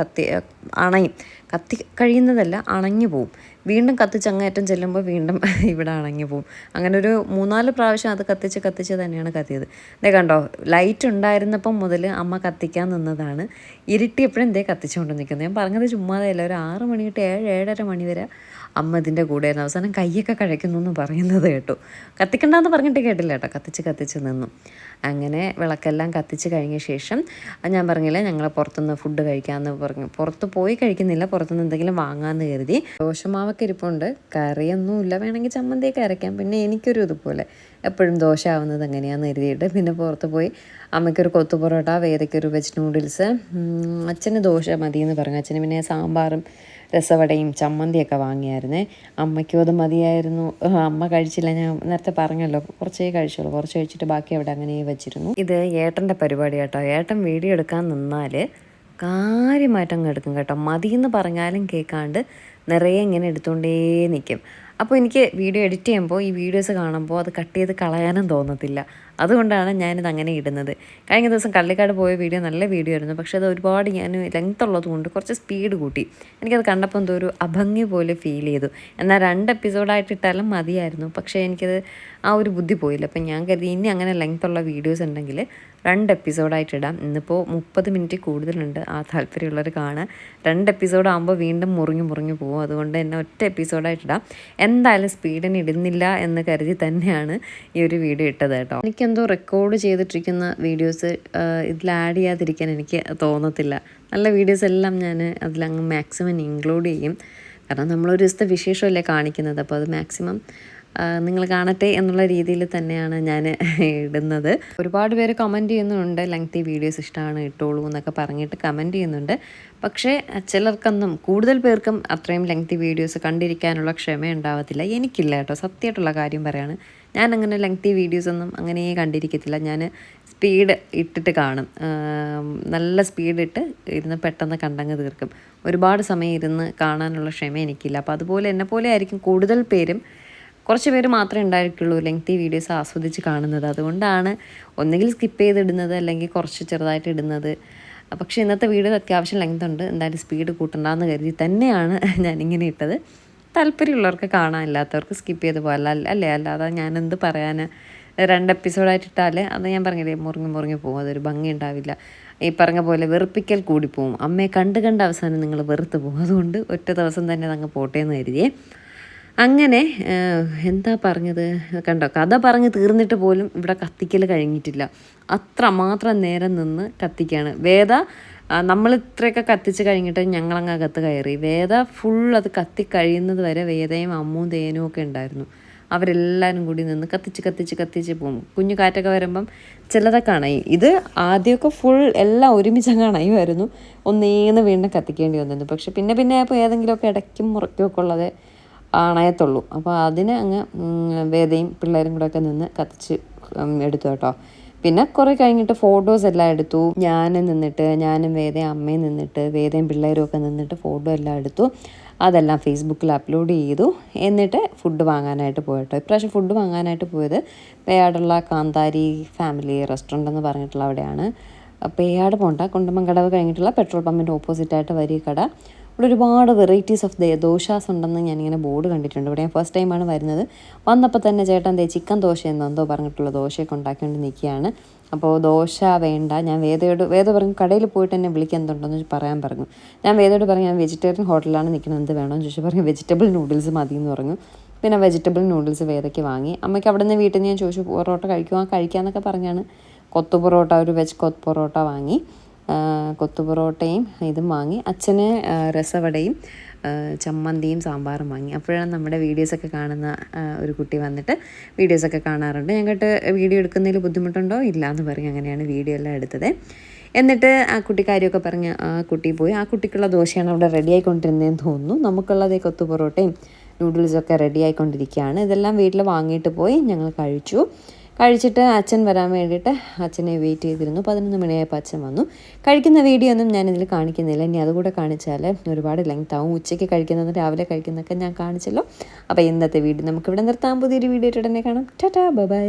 അണയും. കത്തി കഴിയുന്നതല്ല, അണഞ്ഞു പോവും. വീണ്ടും കത്തിച്ച് അങ്ങേറ്റം ചെല്ലുമ്പോൾ വീണ്ടും ഇവിടെ അണഞ്ഞു പോവും. അങ്ങനെ ഒരു 3-4 പ്രാവശ്യം അത് കത്തിച്ച് തന്നെയാണ് കത്തിയത്. ഇതേ കണ്ടോ, ലൈറ്റ് ഉണ്ടായിരുന്നപ്പം മുതൽ അമ്മ കത്തിക്കാൻ നിന്നതാണ്. ഇരുട്ടിയപ്പോഴും ഇതേ കത്തിച്ചുകൊണ്ട് നിൽക്കുന്നത്. ഞാൻ പറഞ്ഞത് ചുമ്മാതെയല്ല. ഒരു 6 മണി തൊട്ട് 7-7:30 മണി വരെ അമ്മ ഇതിൻ്റെ കൂടെയായിരുന്നു. അവസാനം കൈയൊക്കെ കഴിക്കുന്നു എന്ന് പറയുന്നത് കേട്ടു. കത്തിക്കണ്ടെന്ന് പറഞ്ഞിട്ട് കേട്ടില്ല കേട്ടോ. കത്തിച്ച് നിന്നു. അങ്ങനെ വിളക്കെല്ലാം കത്തിച്ച് കഴിഞ്ഞ ശേഷം ഞാൻ പറഞ്ഞില്ലേ ഞങ്ങൾ പുറത്തുനിന്ന് ഫുഡ് കഴിക്കാമെന്ന് പറഞ്ഞു. പുറത്ത് പോയി കഴിക്കുന്നില്ല, പുറത്തുനിന്ന് എന്തെങ്കിലും വാങ്ങാമെന്ന് കരുതി. ദോശമാവൊക്കെ ഇരിപ്പുണ്ട്, കറിയൊന്നുമില്ല, വേണമെങ്കിൽ ചമ്മന്തിയൊക്കെ അരയ്ക്കാം. പിന്നെ എനിക്കൊരു ഇതുപോലെ എപ്പോഴും ദോശ ആവുന്നത് എങ്ങനെയാണെന്ന് കരുതിയിട്ട് പിന്നെ പുറത്ത് പോയി അമ്മയ്ക്കൊരു കൊത്തു പൊറോട്ട, വേദയ്ക്കൊരു വെജ് നൂഡിൽസ്, അച്ഛന് ദോശ മതിയെന്ന് പറഞ്ഞു. അച്ഛന് പിന്നെ സാമ്പാറും രസവടയും ചമ്മന്തിയൊക്കെ വാങ്ങിയായിരുന്നേ. അമ്മയ്ക്കും അത് മതിയായിരുന്നു. അമ്മ കഴിച്ചില്ല, ഞാൻ നേരത്തെ പറഞ്ഞല്ലോ, കുറച്ചേ കഴിച്ചുള്ളൂ. കുറച്ച് കഴിച്ചിട്ട് ബാക്കി അവിടെ അങ്ങനെ വെച്ചിരുന്നു. ഇത് ഏട്ടൻ്റെ പരിപാടി കേട്ടോ. ഏട്ടൻ വീഡിയോ എടുക്കാൻ നിന്നാൽ കാര്യമായിട്ടങ്ങ് എടുക്കും കേട്ടോ. മതിയെന്ന് പറഞ്ഞാലും കേൾക്കാണ്ട് നിറയെ ഇങ്ങനെ എടുത്തുകൊണ്ടേ നിൽക്കും. അപ്പോൾ എനിക്ക് വീഡിയോ എഡിറ്റ് ചെയ്യുമ്പോൾ ഈ വീഡിയോസ് കാണുമ്പോൾ അത് കട്ട് ചെയ്ത് കളയാനും തോന്നത്തില്ല. അതുകൊണ്ടാണ് ഞാനിത് അങ്ങനെ ഇടുന്നത്. കഴിഞ്ഞ ദിവസം കള്ളിക്കാട് പോയ വീഡിയോ നല്ല വീഡിയോ ആയിരുന്നു, പക്ഷേ അത് ഒരുപാട് ഞാൻ ലെങ്ത് ഉള്ളത് കൊണ്ട് കുറച്ച് സ്പീഡ് കൂട്ടി. എനിക്കത് കണ്ടപ്പോൾ എന്തോ ഒരു അഭംഗി പോലെ ഫീൽ ചെയ്തു. എന്നാൽ 2 എപ്പിസോഡായിട്ട് ഇട്ടാലും മതിയായിരുന്നു, പക്ഷേ എനിക്കത് ആ ഒരു ബുദ്ധി പോയില്ല. അപ്പം ഞാൻ കരുതി ഇനി അങ്ങനെ ലെങ്ത് ഉള്ള വീഡിയോസ് ഉണ്ടെങ്കിൽ 2 എപ്പിസോഡായിട്ട് ഇടാം. ഇന്നിപ്പോൾ 30 മിനിറ്റ് കൂടുതലുണ്ട്. ആ താല്പര്യമുള്ളവർ കാണാൻ. 2 എപ്പിസോഡാകുമ്പോൾ വീണ്ടും മുറിഞ്ഞു പോകും. അതുകൊണ്ട് തന്നെ ഒറ്റ എപ്പിസോഡായിട്ട് ഇടാം. എന്തായാലും സ്പീഡിന് ഇടുന്നില്ല എന്ന് കരുതി തന്നെയാണ് ഈ ഒരു വീഡിയോ ഇട്ടത് കേട്ടോ. എനിക്കെന്തോ റെക്കോർഡ് ചെയ്തിട്ടിരിക്കുന്ന വീഡിയോസ് ഇതിൽ ആഡ് ചെയ്യാതിരിക്കാൻ എനിക്ക് തോന്നത്തില്ല. നല്ല വീഡിയോസ് എല്ലാം ഞാൻ അതിലങ്ങ് മാക്സിമം ഇൻക്ലൂഡ് ചെയ്യും. കാരണം നമ്മളൊരു ദിവസത്തെ വിശേഷമല്ലേ കാണിക്കുന്നത്, അപ്പോൾ അത് മാക്സിമം നിങ്ങൾ കാണട്ടെ എന്നുള്ള രീതിയിൽ തന്നെയാണ് ഞാൻ ഇടുന്നത്. ഒരുപാട് പേര് കമൻറ്റ് ചെയ്യുന്നുണ്ട്, ലെങ്തി വീഡിയോസ് ഇഷ്ടമാണ് ഇട്ടോളൂ എന്നൊക്കെ പറഞ്ഞിട്ട് കമൻറ്റ് ചെയ്യുന്നുണ്ട്. പക്ഷേ ചിലർക്കൊന്നും, കൂടുതൽ പേർക്കും അത്രയും ലെങ്തി വീഡിയോസ് കണ്ടിരിക്കാനുള്ള ക്ഷമ ഉണ്ടാവത്തില്ല. എനിക്കില്ല കേട്ടോ, സത്യമായിട്ടുള്ള കാര്യം പറയാണ്. ഞാൻ അങ്ങനെ ലെങ്തി വീഡിയോസൊന്നും അങ്ങനെ കണ്ടിരിക്കത്തില്ല. ഞാൻ സ്പീഡ് ഇട്ടിട്ട് കാണും. നല്ല സ്പീഡിട്ട് ഇരുന്ന് പെട്ടെന്ന് കണ്ടങ്ങ് തീർക്കും. ഒരുപാട് സമയം ഇരുന്ന് കാണാനുള്ള ക്ഷമ എനിക്കില്ല. അപ്പോൾ അതുപോലെ എന്നെപ്പോലെ ആയിരിക്കും കൂടുതൽ പേരും. കുറച്ച് പേര് മാത്രമേ ഉണ്ടായിരിക്കുള്ളൂ ലെങ്തി വീഡിയോസ് ആസ്വദിച്ച് കാണുന്നത്. അതുകൊണ്ടാണ് ഒന്നുകിൽ സ്കിപ്പ് ചെയ്തിടുന്നത് അല്ലെങ്കിൽ കുറച്ച് ചെറുതായിട്ട് ഇടുന്നത്. പക്ഷേ ഇന്നത്തെ വീഡിയോ അത്യാവശ്യം ലെങ്ത് ഉണ്ട്. എന്തായാലും സ്പീഡ് കൂട്ടണ്ടെന്ന് കരുതി തന്നെയാണ് ഞാനിങ്ങനെ ഇട്ടത്. താല്പര്യമുള്ളവർക്ക് കാണാൻ, ഇല്ലാത്തവർക്ക് സ്കിപ്പ് ചെയ്ത് പോകാം. അല്ലാതെ ഞാനെന്ത് പറയാൻ. 2 എപ്പിസോഡായിട്ട് ഇട്ടാൽ അത് ഞാൻ പറഞ്ഞില്ലേ മുറിഞ്ഞു പോകും. അതൊരു ഭംഗി ഉണ്ടാവില്ല. ഈ പറഞ്ഞ പോലെ വെറുപ്പിക്കൽ കൂടിപ്പോവും. അമ്മയെ കണ്ട് അവസാനം നിങ്ങൾ വെറുത്ത് പോകും. അതുകൊണ്ട് ഒറ്റ ദിവസം തന്നെ അതങ്ങ് പോട്ടേന്ന് കരുതിയേ. അങ്ങനെ എന്താ പറഞ്ഞത് കണ്ടോ, കഥ പറഞ്ഞ് തീർന്നിട്ട് പോലും ഇവിടെ കത്തിക്കൽ കഴിഞ്ഞിട്ടില്ല. അത്രമാത്രം നേരം നിന്ന് കത്തിക്കുകയാണ്. വേദ നമ്മൾ ഇത്രയൊക്കെ കത്തിച്ച് കഴിഞ്ഞിട്ട് ഞങ്ങളങ്ങ് അകത്ത് കയറി. വേദ ഫുൾ അത് കത്തി കഴിയുന്നത് വരെ വേദയും അമ്മും തേനും ഒക്കെ ഉണ്ടായിരുന്നു. അവരെല്ലാവരും കൂടി നിന്ന് കത്തിച്ച് പോകും. കുഞ്ഞു കാറ്റൊക്കെ വരുമ്പം ചിലതൊക്കെ അണയും. ഇത് ആദ്യമൊക്കെ ഫുൾ എല്ലാം ഒരുമിച്ചങ്ങ് അണയുമായിരുന്നു. ഒന്നേന്ന് വീണ്ടും കത്തിക്കേണ്ടി വന്നിരുന്നു. പക്ഷെ പിന്നെ ആയപ്പോൾ ഏതെങ്കിലുമൊക്കെ ഇടയ്ക്കും മുറയ്ക്കുമൊക്കെ ഉള്ളത് അണയത്തുള്ളൂ. അപ്പോൾ അതിന് അങ്ങ് വേദയും പിള്ളേരും കൂടെ ഒക്കെ നിന്ന് കത്തിച്ച് എടുത്തു കേട്ടോ. പിന്നെ കുറേ കഴിഞ്ഞിട്ട് ഫോട്ടോസ് എല്ലാം എടുത്തു. ഞാനും വേദയും അമ്മയും നിന്നിട്ട്, വേദയും പിള്ളേരും ഒക്കെ നിന്നിട്ട് ഫോട്ടോ എല്ലാം എടുത്തു. അതെല്ലാം ഫേസ്ബുക്കിൽ അപ്ലോഡ് ചെയ്തു. എന്നിട്ട് ഫുഡ് വാങ്ങാനായിട്ട് പോയിട്ടോ. ഇപ്രാവശ്യം ഫുഡ് വാങ്ങാനായിട്ട് പോയത് പേയാടുള്ള കാന്താരി ഫാമിലി റെസ്റ്റോറൻ്റ് എന്ന് പറഞ്ഞിട്ടുള്ള അവിടെയാണ്. പേയാട് പോണ്ട, കുണ്ടമങ്കടവ് കഴിഞ്ഞിട്ടുള്ള പെട്രോൾ പമ്പിൻ്റെ ഓപ്പോസിറ്റായിട്ട് വലിയ കട. ഇവിടെ ഒരുപാട് വെറൈറ്റീസ് ഓഫ് ദോശാസ് ഉണ്ടെന്ന് ഞാനിങ്ങനെ ബോർഡ് കണ്ടിട്ടുണ്ട്. ഇവിടെ ഞാൻ ഫസ്റ്റ് ടൈമാണ് വരുന്നത്. വന്നപ്പോൾ തന്നെ ചേട്ടൻ ചിക്കൻ ദോശ എന്തോ പറഞ്ഞിട്ടുള്ള ദോശയൊക്കെ ഉണ്ടാക്കിക്കൊണ്ട് നിൽക്കുകയാണ്. അപ്പോൾ ദോശ വേണ്ട, ഞാൻ വേദ പറഞ്ഞു കടയിൽ പോയിട്ട് എന്നെ വിളിക്കാൻ എന്തുണ്ടെന്ന് പറയാൻ പറഞ്ഞു. ഞാൻ വേദയോട് പറഞ്ഞു ഞാൻ വെജിറ്റേറിയൻ ഹോട്ടലിലാണ് നിൽക്കുന്നത്, എന്ത് വേണമെന്ന് ചോദിച്ചു. പറഞ്ഞു വെജിറ്റബിൾ നൂഡിൽസ് മതി എന്ന് പറഞ്ഞു. പിന്നെ വെജിറ്റബിൾ നൂഡിൽസ് വേദയ്ക്ക് വാങ്ങി. അമ്മയ്ക്ക് അവിടെ നിന്ന് വീട്ടിൽ നിന്ന് ഞാൻ ചോദിച്ചു പൊറോട്ട കഴിക്കാമെന്നൊക്കെ പറഞ്ഞാണ് കൊത്തു പൊറോട്ട, ഒരു വെജ് കൊത്തു പൊറോട്ട വാങ്ങി. കൊത്തു പൊറോട്ടയും ഇതും വാങ്ങി. അച്ഛന് രസവടയും ചമ്മന്തിയും സാമ്പാറും വാങ്ങി. അപ്പോഴാണ് നമ്മുടെ വീഡിയോസൊക്കെ കാണുന്ന ഒരു കുട്ടി വന്നിട്ട് വീഡിയോസൊക്കെ കാണാറുണ്ട്. ഞങ്ങൾക്ക് വീഡിയോ എടുക്കുന്നതിൽ ബുദ്ധിമുട്ടുണ്ടോ ഇല്ല എന്ന് പറയും. അങ്ങനെയാണ് വീഡിയോ എല്ലാം എടുത്തത്. എന്നിട്ട് ആ കുട്ടി കാര്യമൊക്കെ പറഞ്ഞ് ആ കുട്ടി പോയി. ആ കുട്ടിക്കുള്ള ദോശയാണ് അവിടെ റെഡി ആയിക്കൊണ്ടിരുന്നതെന്ന് തോന്നുന്നു. നമുക്കുള്ളത് കൊത്തു പൊറോട്ടയും നൂഡിൽസൊക്കെ റെഡി ആയിക്കൊണ്ടിരിക്കുകയാണ്. ഇതെല്ലാം വീട്ടിൽ വാങ്ങിയിട്ട് പോയി ഞങ്ങൾ കഴിച്ചിട്ട് അച്ഛൻ വരാൻ വേണ്ടിയിട്ട് അച്ഛനെ വെയിറ്റ് ചെയ്തിരുന്നു. 11 മണിയായപ്പോൾ അച്ഛൻ വന്നു. കഴിക്കുന്ന വീഡിയോ ഒന്നും ഞാനിതിൽ കാണിക്കുന്നില്ല. ഇനി അതുകൂടെ കാണിച്ചാൽ ഒരുപാട് ലെങ്ത് ആവും. ഉച്ചയ്ക്ക് കഴിക്കുന്നത് രാവിലെ കഴിക്കുന്നതൊക്കെ ഞാൻ കാണിച്ചല്ലോ. അപ്പോൾ ഇന്നത്തെ വീഡിയോ നമുക്കിവിടെ നിർത്താം. പുതിയൊരു വീഡിയോ ആയിട്ട് ഉടനെ കാണാം. ടാറ്റാ, ബൈ.